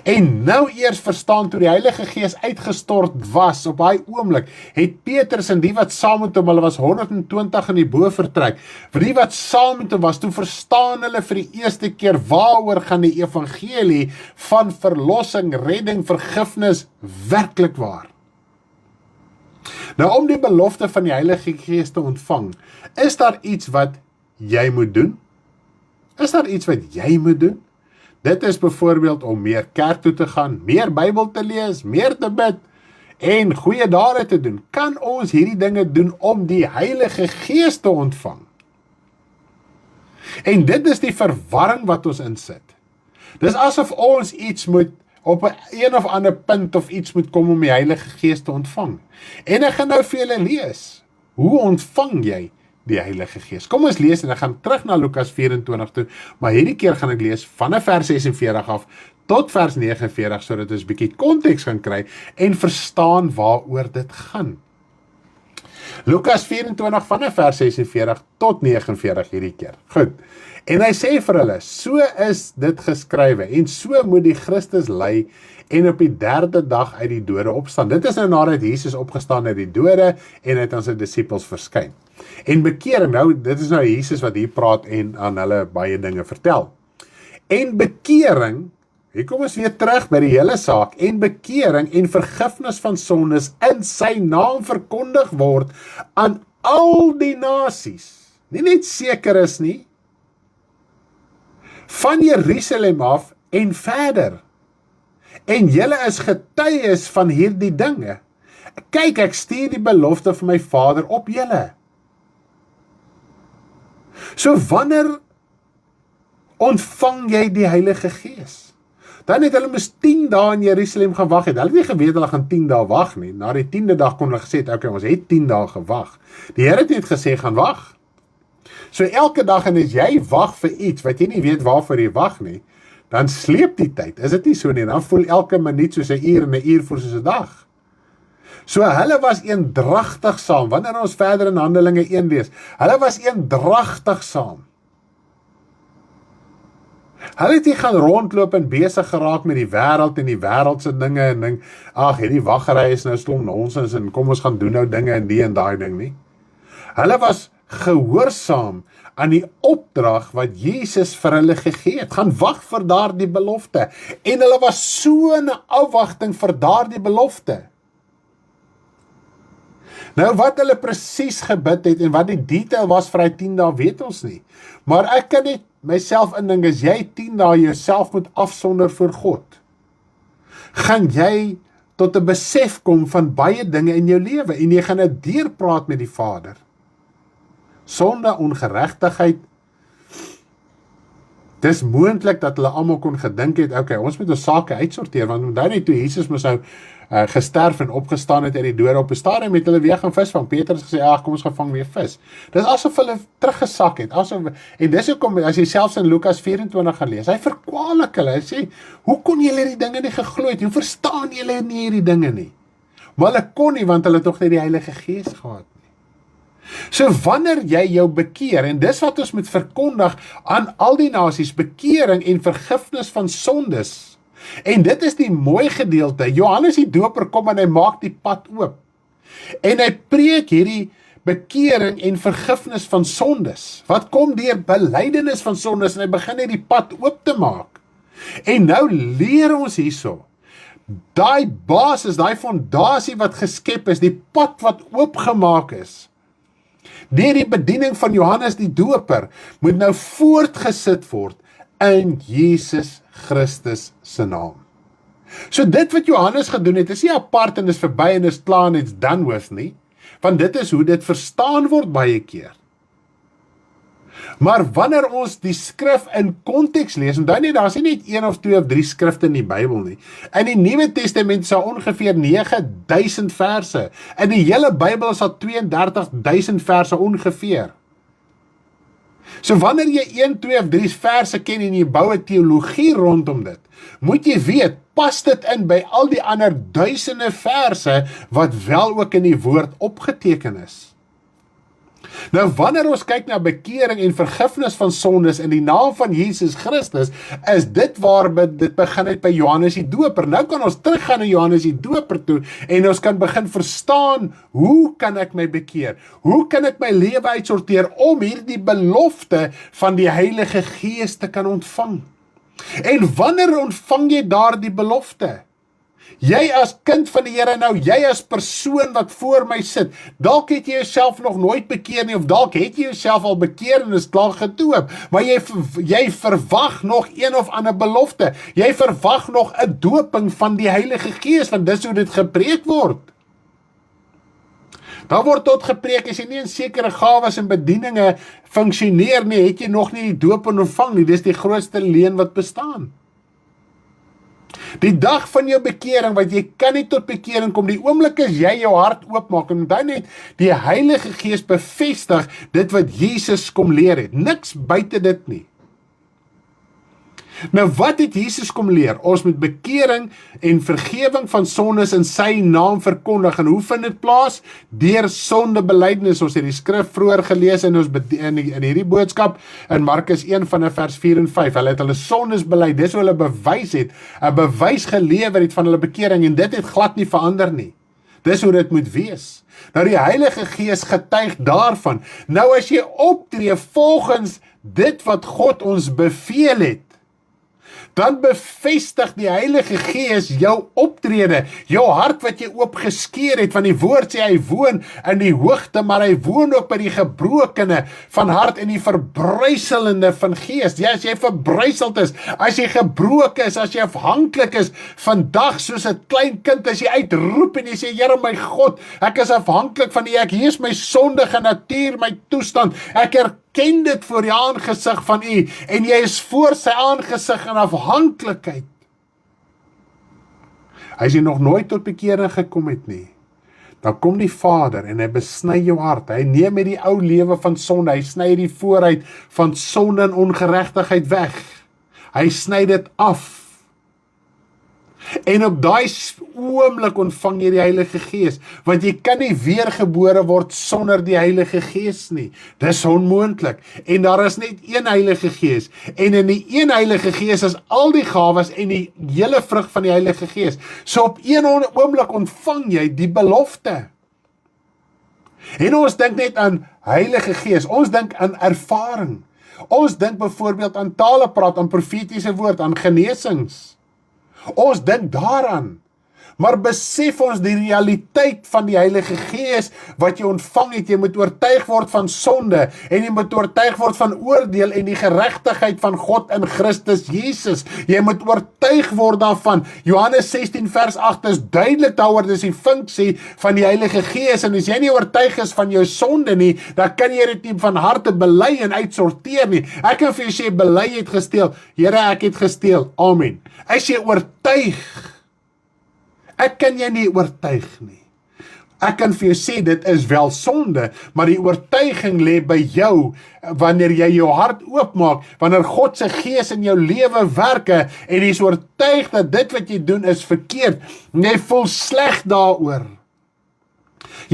S1: En nou eers verstaan, toe die Heilige Gees uitgestort was, op daai oomblik, het Petrus en die wat saam met hom, hulle was 120 in die bovertrek, vir die wat saam met hom was, toe verstaan hulle vir die eerste keer, waaroor gaan die evangelie van verlossing, redding, vergifnis, werklik waar. Nou om die belofte van die Heilige Gees te ontvang, is daar iets wat jy moet doen? Is daar iets wat jy moet doen? Dit is byvoorbeeld om meer kerk toe te gaan, meer Bybel te lees, meer te bid en goeie dade te doen. Kan ons hierdie dinge doen om die Heilige Gees te ontvang? En dit is die verwarring wat ons insit. Dis asof ons iets moet op een of ander punt of iets moet kom om die Heilige Gees te ontvang. En ek gaan nou vir julle lees, hoe ontvang jy die Heilige Gees? Kom ons lees en ek gaan terug na Lukas 24 toe, maar hierdie keer gaan ek lees vanaf vers 46 af tot vers 49, sodat ons 'n bietjie konteks gaan kry en verstaan waaroor dit gaan. Lukas 24 vanaf vers 46 tot 49 hierdie keer. Goed. En hy sê vir hulle, so is dit geskrywe, en so moet die Christus ly en op die 3de dag uit die dode opstaan. Dit is nou nadat Jesus opgestaan uit die dode en het aan sy disippels verskyn. En bekering, nou, dit is nou Jesus wat hier praat en aan hulle baie dinge vertel. En bekering, hier kom ons weer terug by die hele saak, en bekering en vergifnis van sondes in sy naam verkondig word aan al die nasies, nie net seker is nie, van Jerusalem af en verder. En julle is getuies van hierdie dinge. Kyk, ek stuur die belofte van my Vader op julle. So wanneer ontvang jy die Heilige Gees? Dan het hulle mis 10 dae in Jerusalem gaan wag het. Hulle het nie geweet hulle gaan 10 dae wag nie. Na die 10de dag kon hulle gesê het, okay, ons het 10 dae gewag. Die Here het net gesê, gaan wag. So elke dag en as jy wag vir iets, wat jy nie weet waarvoor jy wag nie, dan sleep die tyd. Is dit nie so nie? Dan voel elke minuut soos 'n uur en 'n uur voel soos 'n dag. So hulle was eendragtig saam, wanneer ons verder in Handelinge 1 lees, hulle was eendragtig saam. Hulle het nie gaan rondloop en besig geraak met die wêreld en die wêreldse dinge en ding, ag, hierdie waggery is nou stom nonsens en kom ons gaan doen nou dinge en die en daai ding nie. Hulle was gehoorsaam aan die opdrag wat Jesus vir hulle gegee het. Gaan wag vir daardie belofte. En hulle was so in 'n afwagting vir daardie belofte. Nou wat hulle presies gebid het en wat die detail was vir hy 10 dae, weet ons nie. Maar ek kan net myself indink, as jy 10 dae jouself moet afsonder vir God, gaan jy tot 'n besef kom van baie dinge in jou lewe en jy gaan dit deurpraat met die Vader. Sonde, ongeregtigheid. Dis moontlik dat hulle almal kon gedink het, okay, ons moet ons sake uitsorteer, want dan net toe Jesus mos nou gesterf en opgestaan het uit die dode, op 'n stadium het hulle weer gaan visvang. Petrus gesê, ag, kom ons gaan vang weer vis. Dis asof hulle teruggesak het, en dis hoekom, as jy selfs in Lukas 24 gaan lees, hy verkwalik hulle, hy sê, hoe kon julle hierdie dinge nie geglo het, hoe verstaan julle nie hierdie dinge nie? Maar hulle kon nie, want hulle het tog nie die Heilige Gees gehad. So wanneer jy jou bekeer, en dis wat ons moet verkondig aan al die nasies, bekering en vergifnis van sondes. En dit is die mooi gedeelte, Johannes die Doper kom en hy maak die pad oop. En hy preek hierdie bekering en vergifnis van sondes. Wat kom deur belydenis van sondes, en hy begin hierdie pad oop te maak. En nou leer ons hierso, daai basis, daai fondasie wat geskep is, die pad wat oopgemaak is, deur die bediening van Johannes die Doper, moet nou voortgesit word in Jesus Christus se naam. So dit wat Johannes gedoen het, is nie apart en is verby en is klaar en it's done with nie, want dit is hoe dit verstaan word baie keer. Maar wanneer ons die skrif in konteks lees, en dan nie, daar is nie net 1 of 2 of 3 skrifte in die Bybel nie. In die Nuwe Testament is daar ongeveer 9000 verse. In die hele Bybel is daar 32.000 verse ongeveer. So wanneer jy 1, 2 of 3 verse ken en jy bou 'n teologie rondom dit, moet jy weet, pas dit in by al die ander duisende verse wat wel ook in die woord opgeteken is. Nou wanneer ons kyk na bekering en vergifnis van sondes in die naam van Jesus Christus, is dit waar dit begin het by Johannes die Doper. Nou kan ons teruggaan na Johannes die Doper toe en ons kan begin verstaan, hoe kan ek my bekeer? Hoe kan ek my lewe uitsorteer om hierdie belofte van die Heilige Gees te kan ontvang? En wanneer ontvang jy daardie belofte? Jy as kind van die Here nou, jy as persoon wat voor my sit, dalk het jy jouself nog nooit bekeer nie, of dalk het jy jouself al bekeer en is klaar gedoop, maar jy verwag nog een of ander belofte, jy verwag nog 'n doping van die Heilige Gees, want dis hoe dit gepreek word. Daar word tot gepreek, as jy nie in sekere gawes en bedieninge funksioneer nie, het jy nog nie die doop ontvang nie, dis die grootste leuen wat bestaan. Die dag van jou bekering, want jy kan nie tot bekering kom, die oomblik as jy jou hart oopmaak, en dan net die Heilige Gees bevestig dit wat Jesus kom leer het, niks buite dit nie. Nou wat het Jesus kom leer? Ons moet bekering en vergewing van sondes in sy naam verkondig, en hoe vind dit plaas? Deur sondebelydenis. Ons het die skrif vroeër gelees in hierdie boodskap in Markus 1 vanaf vers 4 en 5. Hulle het hulle sondes bely, dis hoe hulle bewys het, 'n bewys gelewer het van hulle bekering, en dit het glad nie verander nie. Dis hoe dit moet wees. Nou die Heilige Gees getuig daarvan. Nou as jy optree volgens dit wat God ons beveel het, dan bevestig die Heilige Gees jou optrede, jou hart wat jy oopgeskeer het, van die woord sê hy woon in die hoogte, maar hy woon ook by die gebrokene van hart en die verbruiselende van gees. Ja, as jy verbruiseld is, as jy gebroken is, as jy afhanklik is, vandag soos 'n klein kind, as jy uitroep en jy sê, Here my God, ek is afhanklik van U, hier is my sondige natuur, my toestand, ek ken dit voor die aangesig van U, en jy is voor sy aangesig in afhanklikheid. As jy nog nooit tot bekering gekom het nie, dan kom die Vader en hy besny jou hart, hy neem met die ou lewe van sonde, hy sny die vooruit van sonde en ongeregtigheid weg, hy sny dit af, en op daai oomblik ontvang jy die Heilige Gees, want jy kan nie weergebore word sonder die Heilige Gees nie, dis onmoontlik, en daar is net een Heilige Gees, en in die een Heilige Gees is al die gawes en die hele vrug van die Heilige Gees, so op een oomblik ontvang jy die belofte, en ons dink net aan Heilige Gees, ons dink aan ervaring, ons dink byvoorbeeld aan tale praat, aan profetiese woord, aan genesings, ons dink daaraan, maar besef ons die realiteit van die Heilige Gees wat jy ontvang het, jy moet oortuig word van sonde, en jy moet oortuig word van oordeel en die geregtigheid van God in Christus Jesus, jy moet oortuig word daarvan. Johannes 16 vers 8 is duidelik daaroor, dis die funksie van die Heilige Gees, en as jy nie oortuig is van jou sonde nie, dan kan jy dit nie van harte bely en uitsorteer nie. Ek kan vir jou sê, bely het gesteel, Here ek het gesteel, amen. As jy oortuig, ek kan jy nie oortuig nie. Ek kan vir jou sê, dit is wel sonde, maar die oortuiging lê by jou, wanneer jy jou hart oopmaak, wanneer God se Gees in jou lewe werke, en jy is oortuig dat dit wat jy doen is verkeerd, en jy voel sleg daaroor.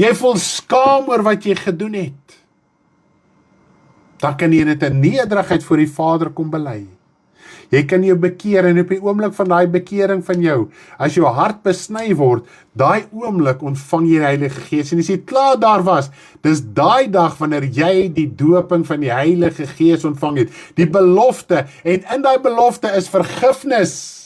S1: Jy voel skaam oor wat jy gedoen het. Dan kan jy dit in nederigheid voor die Vader kom bely. Jy kan jou bekeer, en op die oomblik van daai bekering van jou, as jou hart besny word, daai oomblik ontvang jy die Heilige Gees, en as jy klaar daar was, dis daai dag wanneer jy die doping van die Heilige Gees ontvang het, die belofte, en in daai belofte is vergifnis,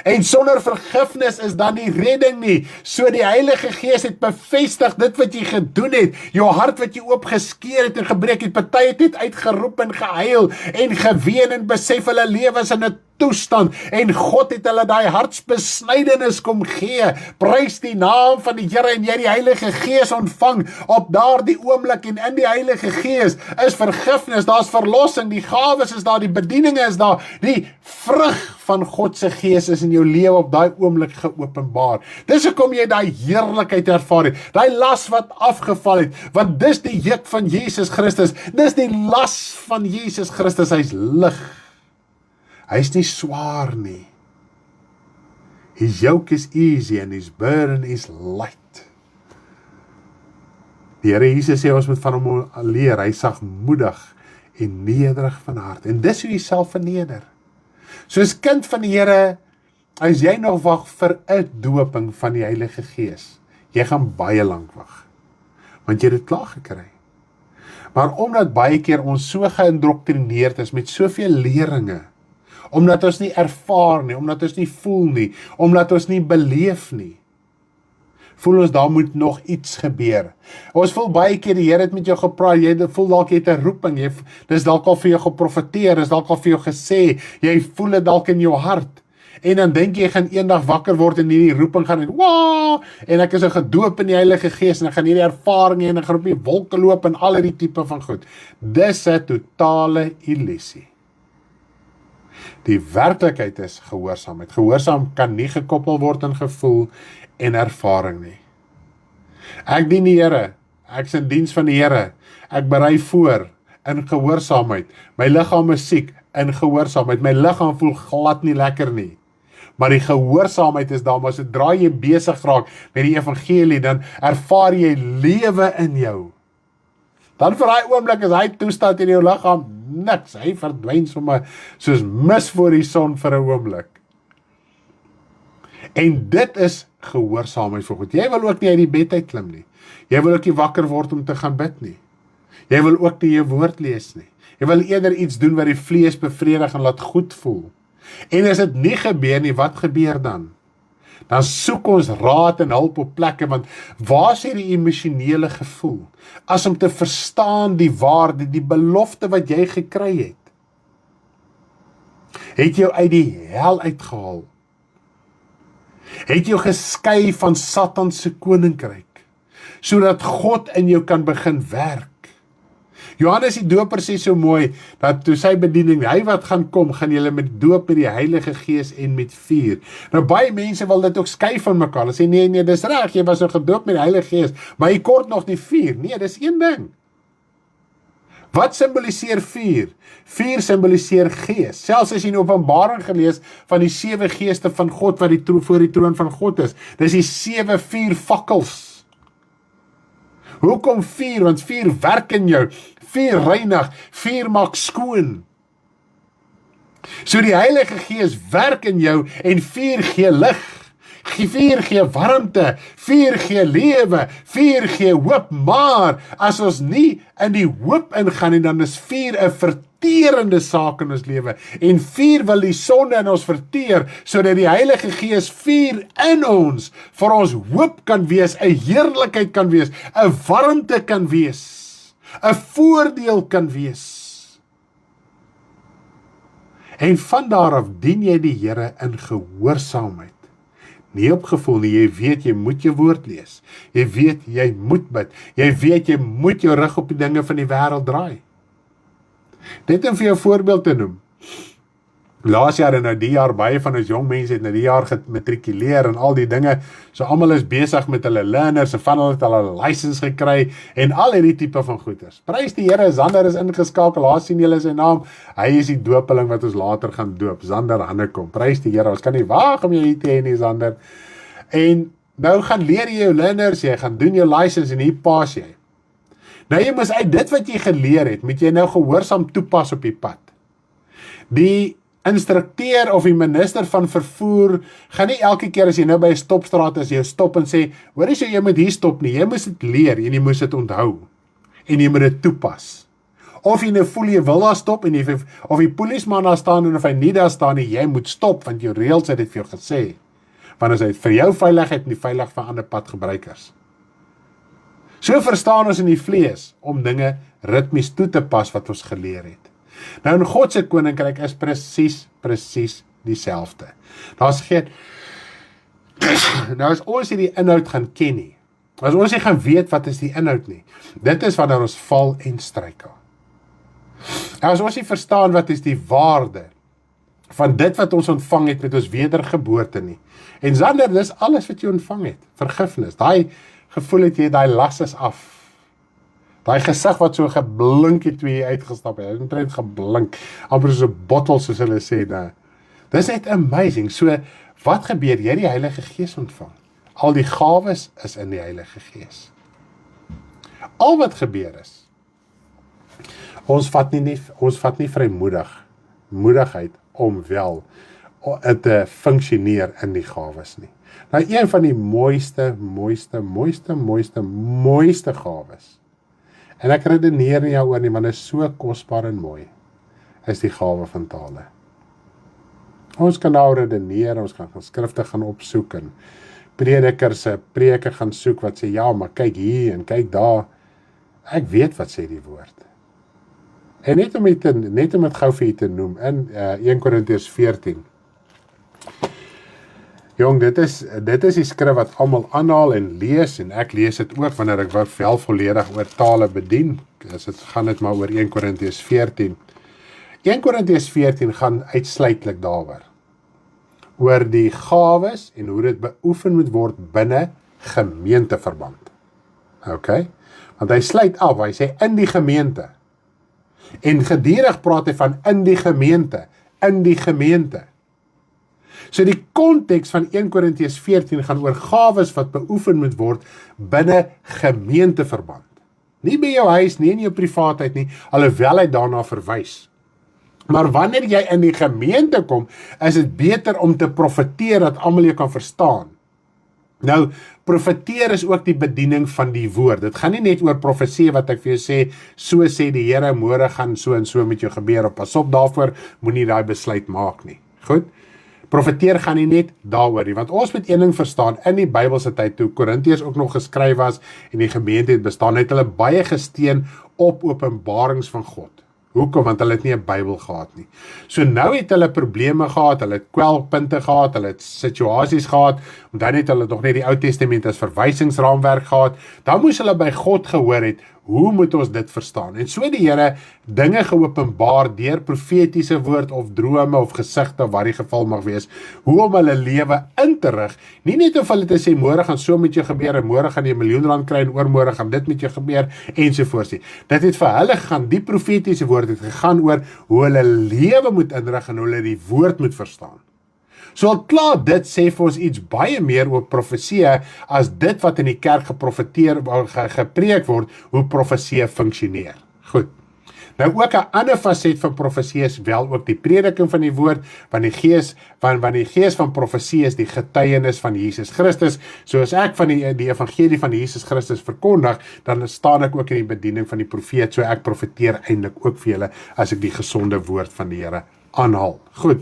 S1: en sonder vergifnis is dan nie redding nie, so die Heilige Gees het bevestig dit wat jy gedoen het, jou hart wat jy oopgeskeer het en gebreek het, party het net uitgeroep en gehuil, en geween en besef hulle lewens in 'n toestand, en God het hulle daai hartsbesnydenis kom gee, prys die naam van die Here, en jy die Heilige Gees ontvang, op daardie oomblik, en in die Heilige Gees is vergifnis, daar's verlossing, die gawes is daar, die bedieninge is daar, die vrug van God se Gees is in jou lewe op daai oomblik geopenbaar. Dis hoekom jy daai heerlikheid ervaar het, daai las wat afgeval het, want dis die juk van Jesus Christus, dis die las van Jesus Christus, hy's lig, hy's nie swaar nie. His yoke is easy and his burden is light. Die Here Jesus sê ons moet van hom leer, hy sagmoedig en nederig van hart. En dis hoe jy self verneder. Soos kind van die Here, as jy nog wag vir 'n dooping van die Heilige Gees, jy gaan baie lank wag, want jy het dit klaar gekry. Maar omdat baie keer ons so geïndoktrineerd is met soveel leringe, omdat ons nie ervaar nie, omdat ons nie voel nie, omdat ons nie beleef nie, voel ons daar moet nog iets gebeur. Ons voel baie keer die Here het met jou gepraat, jy voel dalk jy het 'n roeping, dis dalk al vir jou geprofeteer, dis dalk al vir jou gesê, jy voel dit dalk in jou hart. En dan dink jy gaan eendag wakker word en hierdie roeping gaan en waa, en ek is gedoop in die Heilige Gees en ek gaan hierdie ervaring hê en ek gaan op die wolke loop en al hierdie tipe van goed. Dis 'n totale illusie. Die werklikheid is gehoorsaamheid. Gehoorsaam kan nie gekoppel word aan gevoel en ervaring nie. Ek dien die Here, ek is in diens van die Here, ek berei voor in gehoorsaamheid. My liggaam is siek in gehoorsaamheid. My liggaam voel glad nie lekker nie. Maar die gehoorsaamheid is daar, maar sodra jy besig raak met die evangelie, dan ervaar jy lewe in jou. Dan vir daai oomblik is hy toestand in jou liggaam niks. Hy verdwyn sommer soos mis voor die son vir 'n oomblik. En dit is gehoorsaamheid vir God. Jy wil ook nie uit die bed uit klim nie. Jy wil ook nie wakker word om te gaan bid nie. Jy wil ook nie jou woord lees nie. Jy wil eerder iets doen wat die vlees bevredig en laat goed voel. En as dit nie gebeur nie, wat gebeur dan? Dan soek ons raad en hulp op plekke, want waar is die emosionele gevoel? As om te verstaan die waarde, die belofte wat jy gekry het. Het jou uit die hel uitgehaal. Het jou geskei van Satan se koninkryk, sodat God in jou kan begin werk. Johannes die Doper sê so mooi, dat toe sy bediening, hy wat gaan kom, gaan julle met doop met die Heilige Gees en met vuur. Nou baie mense wil dit ook skei van mekaar, hulle sê nee, dis reg, jy was nou gedoop met die Heilige Gees, maar jy kort nog die vuur. Nee, dis een ding. Wat symboliseer vuur? Vuur symboliseer gees. Selfs as jy in Openbaring gelees van die 7 geeste van God wat voor die troon van God is. Dis die 7 vuur fakkels. Hoekom vuur? Want vuur werk in jou. Vuur reinig. Vuur maak skoon. So die Heilige Gees werk in jou en vuur gee lig. Vuur gee warmte, vuur gee lewe, vuur gee hoop, maar as ons nie in die hoop ingaan nie, dan is vuur 'n verterende saak in ons lewe. En vuur wil die sonde in ons verteer, sodat die Heilige Gees vuur in ons, vir ons hoop kan wees, 'n heerlikheid kan wees, 'n warmte kan wees, 'n voordeel kan wees. En van daar af dien jy die Here in gehoorsaamheid. Nie op gevoel nie, jy weet jy moet jou woord lees. Jy weet jy moet bid. Jy weet jy moet jou rug op die dinge van die wêreld draai. Net om vir jou voorbeeld te noem. Laas jaar en nou die jaar, baie van ons jong mense het nou die jaar gematrikuleer en al die dinge, so almal is besig met hulle learners, en van hulle het hulle license gekry, en al hierdie tipe van goeders. Prys die Here, Zander is ingeskakel, laat sien julle sy naam, hy is die doopeling wat ons later gaan doop, Zander Hannekom, prys die Here, ons kan nie waag om jou hier te hê nie, Zander. En nou gaan leer jy jou learners, jy gaan doen jou license en hier pas jy. Nou jy moet uit dit wat jy geleer het, moet jy nou gehoorsaam toepas op die pad. Die instrukteur of die minister van vervoer gaan nie elke keer as jy nou by 'n stopstraat is, jy stop en sê, hoor jy moet hier stop nie, jy moet dit leer en jy moet dit onthou en jy moet dit toepas. Of jy nou voel jy wil daar stop en of die polisieman daar staan en of hy nie daar staan nie, jy moet stop want jou reëls het dit vir jou gesê. Want as hy vir jou veiligheid en die veilig vir ander padgebruikers. So verstaan ons in die vlees om dinge ritmies toe te pas wat ons geleer het. Nou in God se koninkryk is presies dieselfde. Daar's geen nou as ons hierdie inhoud gaan ken nie, as ons nie gaan weet wat is die inhoud nie, dit is wanneer ons val en struikel. Nou as ons nie verstaan wat is die waarde van dit wat ons ontvang het met ons wedergeboorte nie. En Zander, dis alles wat jy ontvang het, vergifnis, daai gevoel het jy, daai las is af. Daai gesig wat so geblink het toe jy uitgestap het, het net geblink, amper so 'n bottel soos hulle sê daar. Dis net amazing. So, wat gebeur? Jy die Heilige Gees ontvang. Al die gawes is in die Heilige Gees. Al wat gebeur is, ons vat nie vrymoedigheid om wel te funksioneer in die gawes nie. Nou, een van die mooiste gawes, en ek redeneer nie jou oor nie, want dit is so kosbaar en mooi, is die gawe van tale. Ons kan nou redeneer, ons kan skrifte gaan opsoek, en predikers se preke gaan soek, wat sê, ja, maar kyk hier, en kyk daar, ek weet wat sê die woord. En net om het gou vir u te noem, in 1 Korintiërs 14, jong, dit is die skrif wat almal aanhaal en lees, en ek lees dit ook, wanneer ek wel volledig oor tale bedien, gaan dit maar oor 1 Korintiërs 14. 1 Korintiërs 14 gaan uitsluitlik daaroor, oor die gawes, en hoe dit beoefen moet word binne gemeenteverband. Ok? Want hy sluit af, hy sê in die gemeente, en gedurig praat hy van in die gemeente. So die konteks van 1 Korintiërs 14 gaan oor gawes wat beoefen moet word binne gemeenteverband. Nie by jou huis, nie in jou privaatheid nie, alhoewel hy daarna verwys. Maar wanneer jy in die gemeente kom, is dit beter om te profeteer dat almal jou kan verstaan. Nou, profeteer is ook die bediening van die woord. Dit gaan nie net oor profesie wat ek vir jou sê, so sê die Here, môre gaan so en so met jou gebeur, of pas op daarvoor, moenie daai besluit maak nie. Goed? Profeteer gaan nie net daaroor nie, want ons moet een ding verstaan, in die Bybelse tyd, toe Korintiërs ook nog geskryf was, en die gemeente het bestaan, het hulle baie gesteun op openbarings van God. Hoekom? Want hulle het nie 'n Bybel gehad nie. So nou het hulle probleme gehad, hulle het kwelpunte gehad, hulle het situasies gehad, en dan het hulle nog net die Ou Testament as verwysingsraamwerk gehad, dan moes hulle by God gehoor het, hoe moet ons dit verstaan? En so die Here dinge geopenbaar deur profetiese woord of drome of gesigte, wat die geval mag wees, hoe om hulle lewe in te rig, nie net of hulle te sê, môre gaan so met jou gebeur, en môre gaan jy R1 miljoen kry, en oormôre gaan dit met jou gebeur, ensovoorts nie. Dit het vir hulle gegaan, die profetiese woord het gegaan oor hoe hulle lewe moet inrig, en hoe hulle die woord moet verstaan. So al klaar dit sê vir ons iets baie meer oor profesie as dit wat in die kerk gepreek word, hoe profesie funksioneer. Goed. Nou ook 'n ander faset van profesie is wel ook die prediking van die woord, want die gees van profesie is die getuienis van Jesus Christus. So as ek van die evangelie van Jesus Christus verkondig, dan staan ek ook in die bediening van die profeet, so ek profeteer eintlik ook vir julle as ek die gesonde woord van die Here aanhaal. Goed.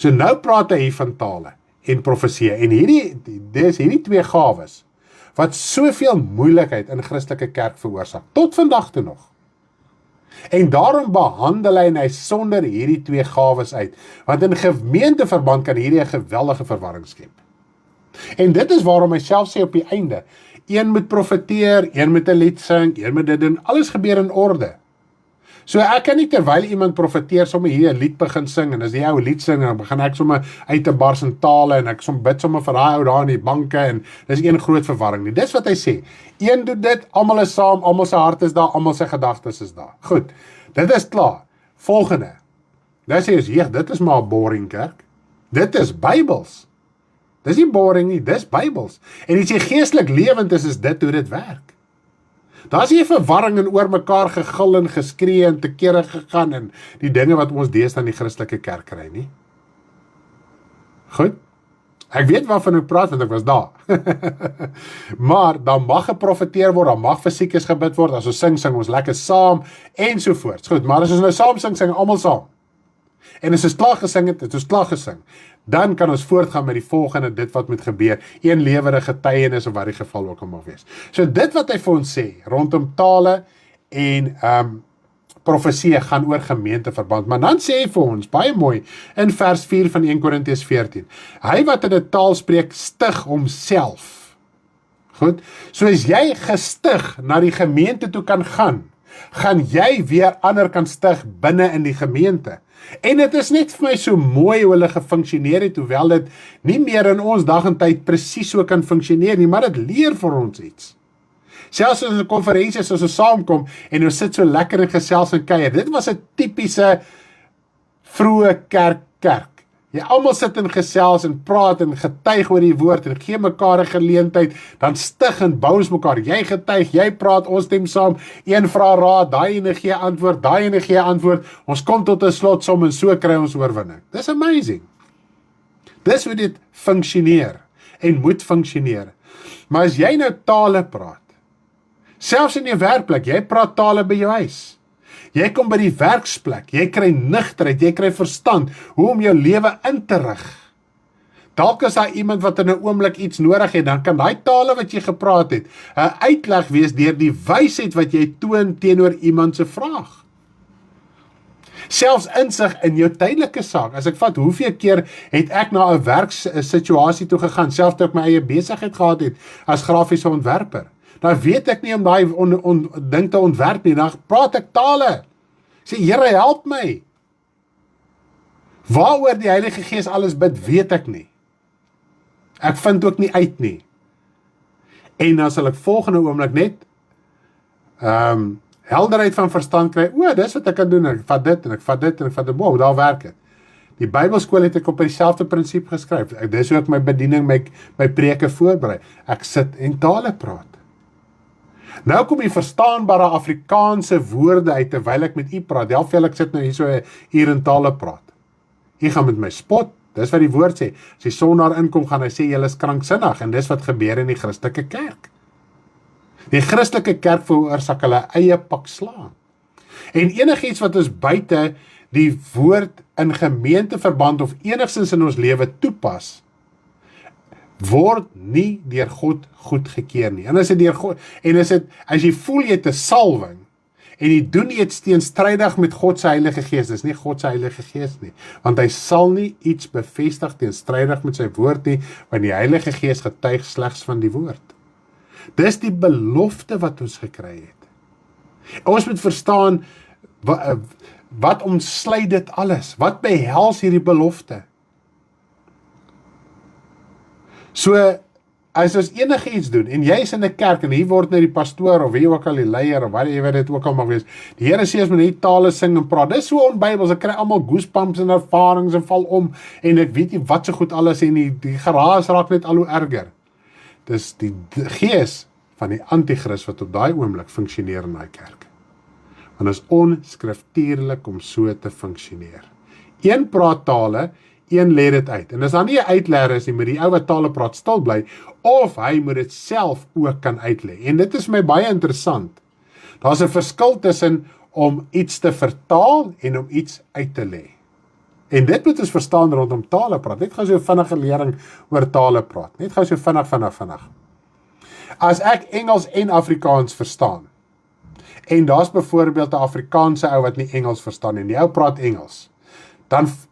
S1: So nou praat hy hier van tale en profesie, en hierdie twee gawes, wat soveel moeilikheid in Christelike kerk veroorsaak, tot vandag toe nog. En daarom behandel hy en hy sonder hierdie twee gawes uit, want in gemeenteverband kan hierdie 'n geweldige verwarring skep. En dit is waarom hy self sê op die einde, een moet profeteer, een moet 'n lied sing, een moet dit doen, alles gebeur in orde. So ek kan nie terwyl iemand profeteer sommer hier 'n lied begin sing, en as die ou lied sing, dan begin ek sommer uit te bars in tale, en ek bid sommer vir daai ou daar in die banke, en dis een groot verwarring nie. Dis wat hy sê, een doen dit, almal is saam, almal se hart is daar, almal se gedagtes is daar. Goed, dit is klaar. Volgende, dan sê ons, dit is maar 'n boring kerk, dit is Bybels. Dis nie boring nie, dis Bybels. En as jy geestelik lewend is dit hoe dit werk. Daar is nie verwarring en oor mekaar gegil en geskree en te kere gegaan en die dinge wat ons deesdae in die Christelike kerk kry nie. Goed, ek weet waarvan ek praat, want ek was daar. Maar, dan mag geprofeteer word, dan mag vir siekes gebid word, as ons sing ons lekker saam, ensovoorts. Goed, maar as ons nou saam sing almal saam. En as ons klaar gesing het ons klaar gesing. Dan kan ons voortgaan met die volgende, dit wat moet gebeur, een lewende getuienis, of wat die geval ook al mag wees. So dit wat hy vir ons sê, rondom tale en profesie gaan oor gemeenteverband, maar dan sê hy vir ons, baie mooi, in vers 4 van 1 Korintiërs 14, hy wat in 'n taal spreek, stig homself. Goed, so as jy gestig na die gemeente toe kan gaan jy weer ander kan stig binne in die gemeente. En dit is net vir my so mooi hoe hulle gefunksioneer het, hoewel dit nie meer in ons dag en tyd presies so kan funksioneer nie, maar dit leer vir ons iets. Selfs in 'n konferensie as ons saamkom en ons sit so lekker en gesels en kuier, dit was 'n tipiese vroeë kerk. Jy almal sit en gesels en praat en getuig oor die woord en gee mekaar 'n geleentheid, dan stig en bou ons mekaar. Jy getuig, jy praat, ons stem saam, een vra raad, daai ene gee antwoord, daai ene gee antwoord. Ons kom tot 'n slotsom en so kry ons oorwinning. Dis amazing. Dis hoe dit funksioneer en moet funksioneer. Maar as jy nou tale praat, selfs in jou werkplek, jy praat tale by jou huis. Jy kom by die werksplek, jy kry nugterheid, jy kry verstand, hoe om jou lewe in te rig. Dalk is daar iemand wat in 'n oomblik iets nodig het, dan kan daai tale wat jy gepraat het, 'n uitleg wees deur die wysheid wat jy toon teenoor iemand se vraag. Selfs insig in jou tydelike saak. As ek vat, hoeveel keer het ek na 'n werkssituasie toe gegaan, selfs toe ek my eie besigheid gehad het as grafiese ontwerper. Dan weet ek nie om daai ding te ontwerp nie, dan praat ek tale. Sê, Here, help my. Waaroor die Heilige Gees alles bid, weet ek nie. Ek vind ook nie uit nie. En dan sal ek volgende oomblik net helderheid van verstand kry. Dis wat ek kan doen. Ek vat dit en ek vat dit en ek vat dit. Wow, daar werk het. Die Bybelskool het ek op dieselfde prinsip geskryf. Dis hoe ek my bediening, my preke voorberei. Ek sit en tale praat. Nou kom die verstaanbare Afrikaanse woorde uit terwyl ek met u praat. Delfel, ek sit nou hier so 'n uur in tale praat. U gaan met my spot. Dis wat die woord sê. As die sondaar inkom, gaan hy sê julle is kranksinnig, en dis wat gebeur in die Christelike kerk. Die Christelike kerk veroorsaak hulle eie pak slaan. En enigiets wat ons buite die woord in gemeenteverband of enigstens in ons lewe toepas, word nie deur God goedgekeur nie. En as jy voel jy het 'n salwing en jy doen iets teenstrydig met God se Heilige Gees, dis nie God se Heilige Gees nie, want hy sal nie iets bevestig teenstrydig met sy woord nie, want die Heilige Gees getuig slegs van die woord. Dis die belofte wat ons gekry het. Ons moet verstaan wat omsluit dit alles? Wat behels hierdie belofte? So, as ons enige iets doen, en jy is in 'n kerk, en hier word net die pastoor, of wie ook al die leier, of wat dit ook al mag wees, die Here sê as men nie tale sing en praat, dis so onbybels, ek kry almal goosebumps en ervarings en val om, en ek weet nie wat so goed alles, en die geraas raak net al hoe erger. Dis die gees van die antichrist wat op daai oomblik funksioneer in daai kerk. Want is onskriftuurlik om so te funksioneer. Een praat tale, een lê dit uit. En as daar nie 'n uitlegger is nie, moet die ou wat tale praat stil bly, of hy moet dit self ook kan uitlê. En dit is vir my baie interessant. Daar's 'n verskil tussen om iets te vertaal en om iets uit te lê. En dit moet ons verstaan rondom tale praat. Net gou so vinnige lering oor tale praat. Net gou so vinnig. As ek Engels en Afrikaans verstaan, en daar's byvoorbeeld 'n Afrikaanse ou wat nie Engels verstaan nie, die ou praat Engels,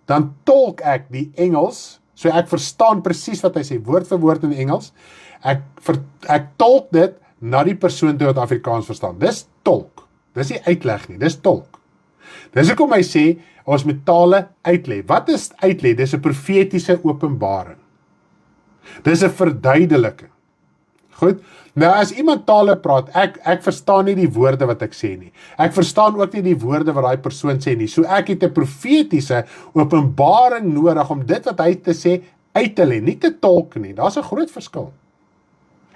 S1: dan tolk ek die Engels, so ek verstaan presies wat hy sê, woord vir woord in Engels, ek tolk dit na die persoon toe wat Afrikaans verstaan. Dis tolk, dis nie uitleg nie, dis tolk. Dis hoekom hy sê, ons moet tale uitlê. Wat is uitlê? Dis 'n profetiese openbaring. Dis 'n verduideliking. Goed, nou as iemand tale praat, ek verstaan nie die woorde wat ek sê nie. Ek verstaan ook nie die woorde wat daai persoon sê nie. So ek het 'n profetiese openbaring nodig om dit wat hy te sê uit te lê, nie te tolk nie. Daar's 'n groot verskil.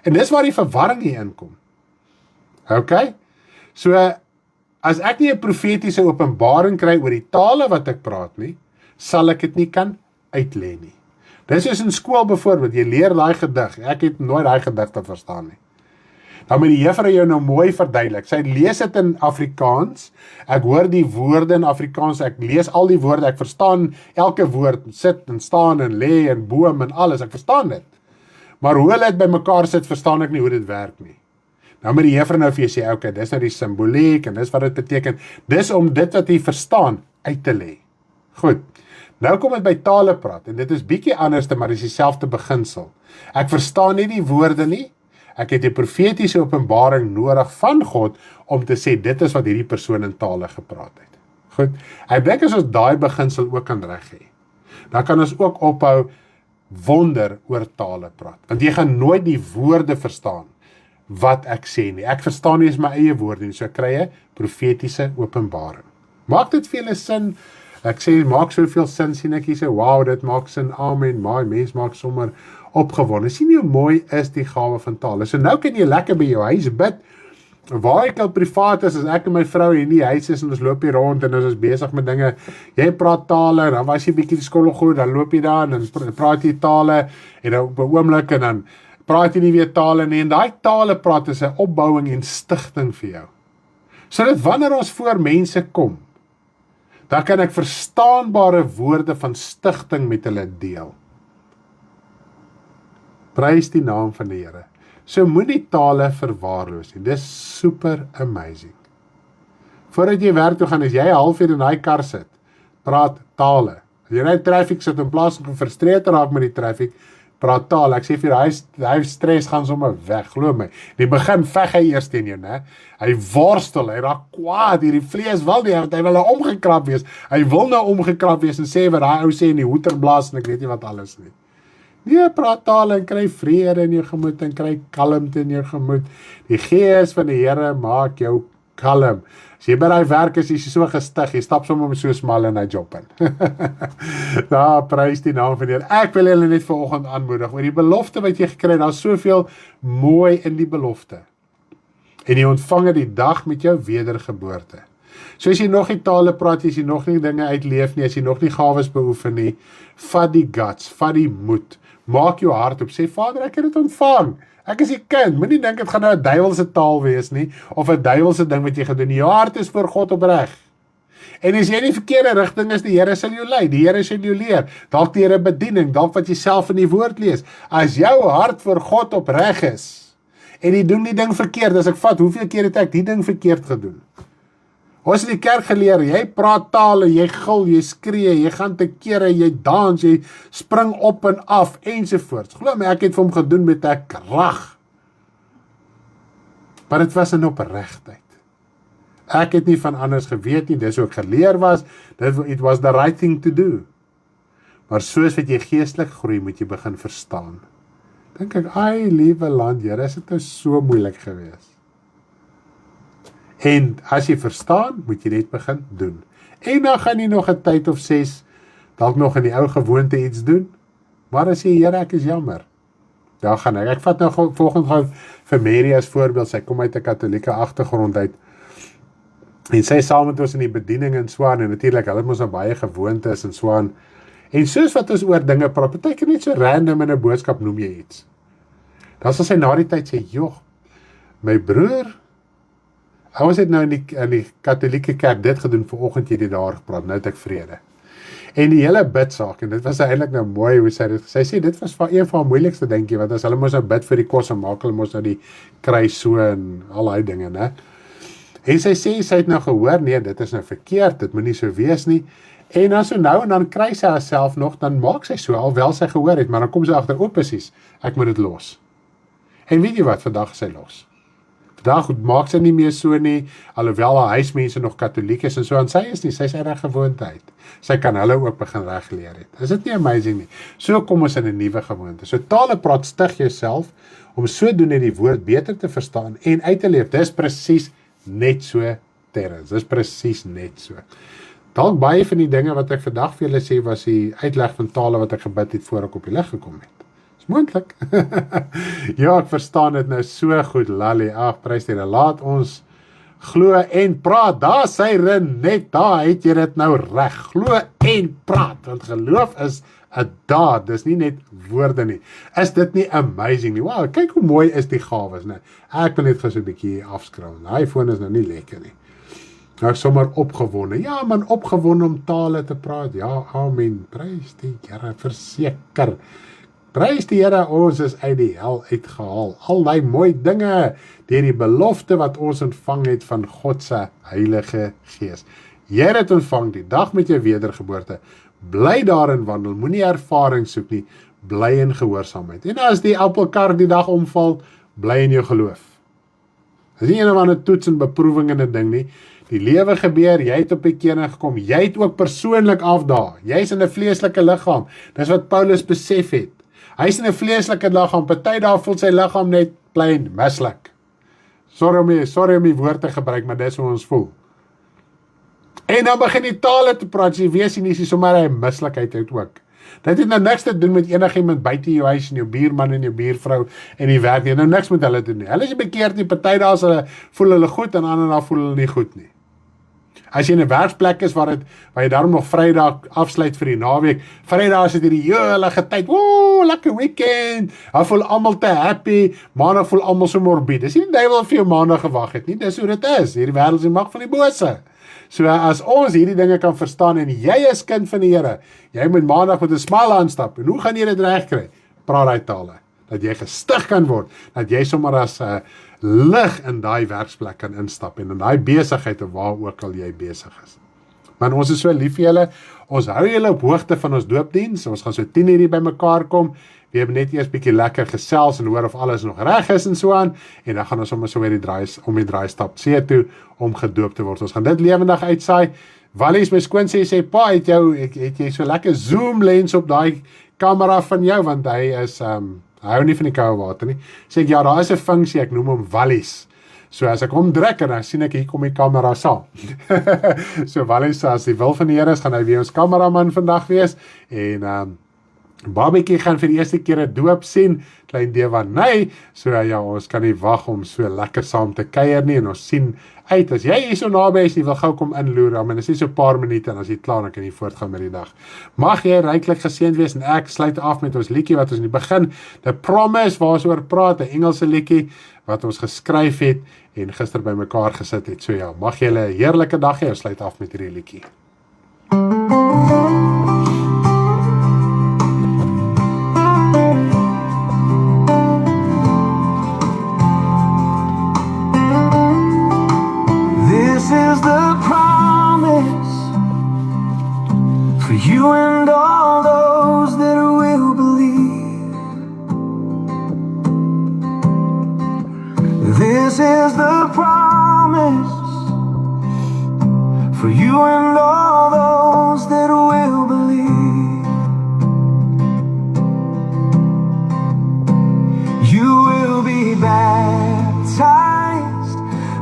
S1: En dis waar die verwarring hier inkom. OK? So as ek nie 'n profetiese openbaring kry oor die tale wat ek praat nie, sal ek dit nie kan uitlê nie. Dis soos in skool byvoorbeeld, jy leer daai gedig, ek het nooit daai gedigte verstaan nie. Nou moet die juffrou jou nou mooi verduidelik, sy lees dit in Afrikaans, ek hoor die woorde in Afrikaans, ek lees al die woorde, ek verstaan elke woord, sit en staan en lê en boom en alles, ek verstaan dit. Maar hoe hulle dit by mekaar sit, verstaan ek nie hoe dit werk nie. Nou moet die juffrou nou vir jy sê, okay, dis nou die simboliek en dis wat dit beteken, dis om dit wat jy verstaan uit te lê. Goed. Nou kom dit by tale praat, en dit is bietjie anders, maar dit is dieselfde beginsel. Ek verstaan nie die woorde nie, ek het 'n profetiese openbaring nodig van God, om te sê, dit is wat hierdie persoon in tale gepraat het. Goed, ek dink as ons daai beginsel ook kan reg hê, dan kan ons ook ophou wonder oor tale praat, want jy gaan nooit die woorde verstaan, wat ek sê nie. Ek verstaan nie eens my eie woorde nie, so ek kry 'n profetiese openbaring. Maak dit vir julle sin? Ek sê, maak soveel sin, sien ek hier sê, wow, dit maak sin, amen, my mens maak sommer opgewonde. Sien jy hoe mooi is die gawe van tale? So nou kan jy lekker by jou huis bid, waar ek al privaat is, as ek en my vrou hier in die huis is, en ons loop hier rond, en ons is besig met dinge, jy praat tale, dan was jy bietjie die skool goed, dan loop jy daar, en dan praat jy tale, en dan op 'n oomblik, en dan praat jy nie weer tale nie, en daai tale praat is 'n opbouing en stigting vir jou. So dat wanneer ons voor mense kom, dan kan ek verstaanbare woorde van stigting met hulle deel. Prys die naam van die Here. So moenie tale verwaarloos nie. Dis super amazing. Voordat jy werk toe gaan, as jy 'n halfuur in daai kar sit, praat tale. As jy net traffic sit, in plaas van gefrustreerd te raak met die traffic, praat tale. Ek sê vir hy stres gaan sommer weg, glo my. Die begin veg hy eers teen jou, né? Hy worstel, hy raak kwaad, hierdie vlees wil nie, want hy wil nou omgekrap wees. Hy wil nou omgekrap wees en sê wat daai ou sê in die hoeter blaas en ek weet nie wat alles nie. Nee, praat tale en kry vrede in jou gemoed en kry kalmte in jou gemoed. Die Gees van die Here maak jou kalm. As jy by daai werk is, jy so gestig, jy stap sommer met so smal in hy job in. Daar, prys die naam van die Here. Ek wil julle net vanoggend aanmoedig oor die belofte wat jy gekry het. Daar's soveel mooi in die belofte. En jy ontvang dit die dag met jou wedergeboorte. So as jy nog nie tale praat, as jy nog nie dinge uitleef nie, as jy nog nie gawes beoefen nie, vat die guts, vat die moed. Maak jou hart op, sê Vader, ek het dit ontvang. Ek is die kind, moenie dink dit gaan nou 'n duiwelse taal wees nie, of 'n duiwelse ding wat jy gedoen. Jou hart is voor God opreg. En as jy in die verkeerde rigting is, die Here sal jou lei, die Here sal jou leer. Dalk deur 'n bediening, dalk wat jy self in die woord lees. As jou hart voor God opreg is, en jy doen die ding verkeerd, as ek vat, hoeveel keer het ek die ding verkeerd gedoen? Ons het die kerk geleer, jy praat tale, jy gil, jy skree, jy gaan te kere, jy dans, jy spring op en af, ensovoorts. Glo my, ek het vir hom gedoen met 'n krag. Maar dit was in opregtheid. Ek het nie van anders geweet nie, dis hoe ek geleer was, it was the right thing to do. Maar soos wat jy geestelik groei, moet jy begin verstaan. Dink ek, ai, liewe land, Here, is dit nou so moeilik gewees? En as jy verstaan, moet jy net begin doen. En dan gaan jy nog 'n tyd of 6, dalk nog in die ou gewoonte iets doen, maar as jy, Here, ek is jammer, dan gaan ek vat nou volgende gaan vir Mary as voorbeeld, sy kom uit 'n katolieke agtergrond uit, en sy saam met ons in die bediening in Swaan, en natuurlik, hulle het mos nou baie gewoontes in Swaan, en soos wat ons oor dinge praat, partykeer net so random in 'n boodskap noem jy iets. Dan sal sy na die tyd sê, joh, my broer, ons het nou in die katolieke kerk dit gedoen, vanoggend jy daar gepraat, nou het ek vrede. En die hele bidsaak, en dit was eintlik nou mooi, hoe sy sê, dit was een van die moeilikste, denk jy, want as hulle moes nou bid vir die kos, en maak hulle moes nou die kruis so, en al die dinge, ne? En sy sê, sy het nou gehoor, nee, dit is nou verkeerd, dit moet nie so wees nie, en dan so nou, en dan kry sy haarself nog, dan maak sy so, alwel sy gehoor het, maar dan kom sy agter, precies, ek moet dit los. En weet jy wat, vandag is sy los. Vandag maak sy nie meer so nie, alhoewel haar huismense nog katholiek is en so, en sy is nie, sy is reg gewoonte uit. Sy kan hulle ook begin regleer het. Is dit nie amazing nie? So kom ons in 'n nuwe gewoonte. So tale praat stig jouself, om sodoende die woord beter te verstaan en uit te leef. Dis presies net so, Terrence, dis presies net so. Dalk baie van die dinge wat ek vandag vir julle sê, was die uitleg van tale wat ek gebid het, voor ek op die lig gekom het. Is moontlik. Ja, ek verstaan dit nou so goed, Lally. Ag, prys die Here, laat ons glo en praat. Daar sê Renet, daar het jy dit nou reg. Glo en praat, want geloof is 'n daad, dis nie net woorde nie. Is dit nie amazing nie? Wow, kyk hoe mooi is die gawes, né? Ek wil net gou so 'n bietjie afskraal. Die iPhone is nou nie lekker nie. Nou ek sommer opgewonde. Ja, man, opgewonde om tale te praat. Ja, amen. Prys die Here, verseker. Prys die Here, ons is uit die hel uitgehaal. Al die mooi dinge, deur die belofte wat ons ontvang het van God se Heilige Gees. Jy het dit ontvang die dag met jou wedergeboorte. Bly daarin wandel, moenie ervaring soek nie, bly in gehoorsaamheid. En as die appelkar die dag omval, bly in jou geloof. Dis nie een of ander toets en beproewing in 'n ding nie. Die lewe gebeur, jy het op die kerne gekom, jy het ook persoonlik afdaag. Jy's in 'n vleeslike liggaam. Dis wat Paulus besef het. Hy's in 'n vleeslike liggaam, party daar voel sy liggaam net plain mislik. Sorry om die woord te gebruik, maar dis hoe ons voel. En dan begin die tale te praat, jy weet nie, is sommer 'n mislikheid uit ook. Dit het nou niks te doen met enigiemand buite jou huis en jou buurman en jou buurvrou en die werk, jy nou niks met hulle te doen. Hulle is bekeerd nie, party daar is hulle voel hulle goed en ander daar voel hulle nie goed nie. As jy in 'n werksplek is waar jy daarom nog Vrydag afsluit vir die naweek, Vrydag is dit hierdie heerlike tyd, woe, lekker weekend, dan voel almal te happy, Maandag voel almal so morbid. Dis nie die duiwel vir jou Maandag gewag het nie, dis hoe dit is, hierdie wêreld is die mag van die bose. So as ons hierdie dinge kan verstaan en jy is kind van die Here, jy moet Maandag met 'n smile aanstap. En hoe gaan jy dit regkry? Praat daai tale, dat jy gestig kan word, dat jy sommer as 'n lig in daai werksplek kan instap en in daai besigheid of waar ook al jy besig is. Maar ons is so lief vir julle. Ons hou julle op hoogte van ons doopdiens. Ons gaan so 10 uur by mekaar kom. We hebben net eers bietjie lekker gesels en hoor of alles nog reg is en so aan. En dan gaan ons sommer so weer die draaistap see toe om gedoop te word. Ons gaan dit lewendig uitsaai. Wallies, my skoonsie sê, pa, het jy so lekker zoom lens op daai kamera van jou, want hy is hy hou nie van die koue water nie. Sê ek, ja, daar is 'n funksie, ek noem hom Wallies. So as ek hom druk en dan sien ek hier kom die kamera saam. So Wallies, as die wil van die Here is, gaan hy weer ons kameraman vandag wees. En Babetjie gaan vir die eerste keer 'n doop sien, klein Dewan, nee, so ja, ons kan nie wag om so lekker saam te kuier nie, en ons sien uit, as jy hier so naby is, jy wil gou kom inloer, maar dis nie so 'n paar minute, en as jy klaar, dan kan jy voortgaan met die dag. Mag jy ryklik geseënd wees, en ek sluit af met ons liedjie, wat ons in die begin, The Promise, waar ons oor praat, 'n Engelse liedjie, wat ons geskryf het, en gister by mekaar gesit het, so ja, mag jy 'n heerlike dag hê, ons sluit af met hierdie liedjie.
S2: Is the promise for you and all those that will believe. This is the promise for you and all those that will believe. You will be baptized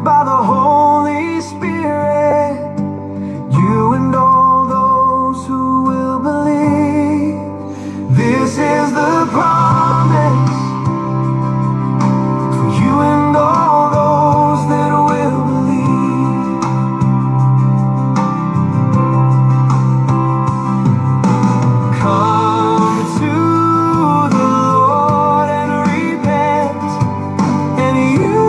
S2: by the Holy Spirit, you and all those who will believe. This is the promise for you and all those that will believe. Come to the Lord and repent, and you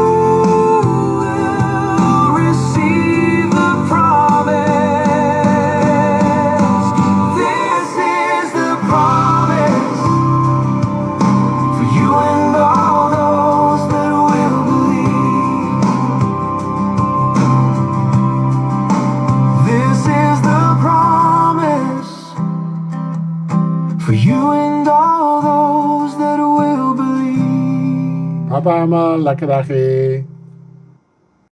S1: Papa, lekker dag hê.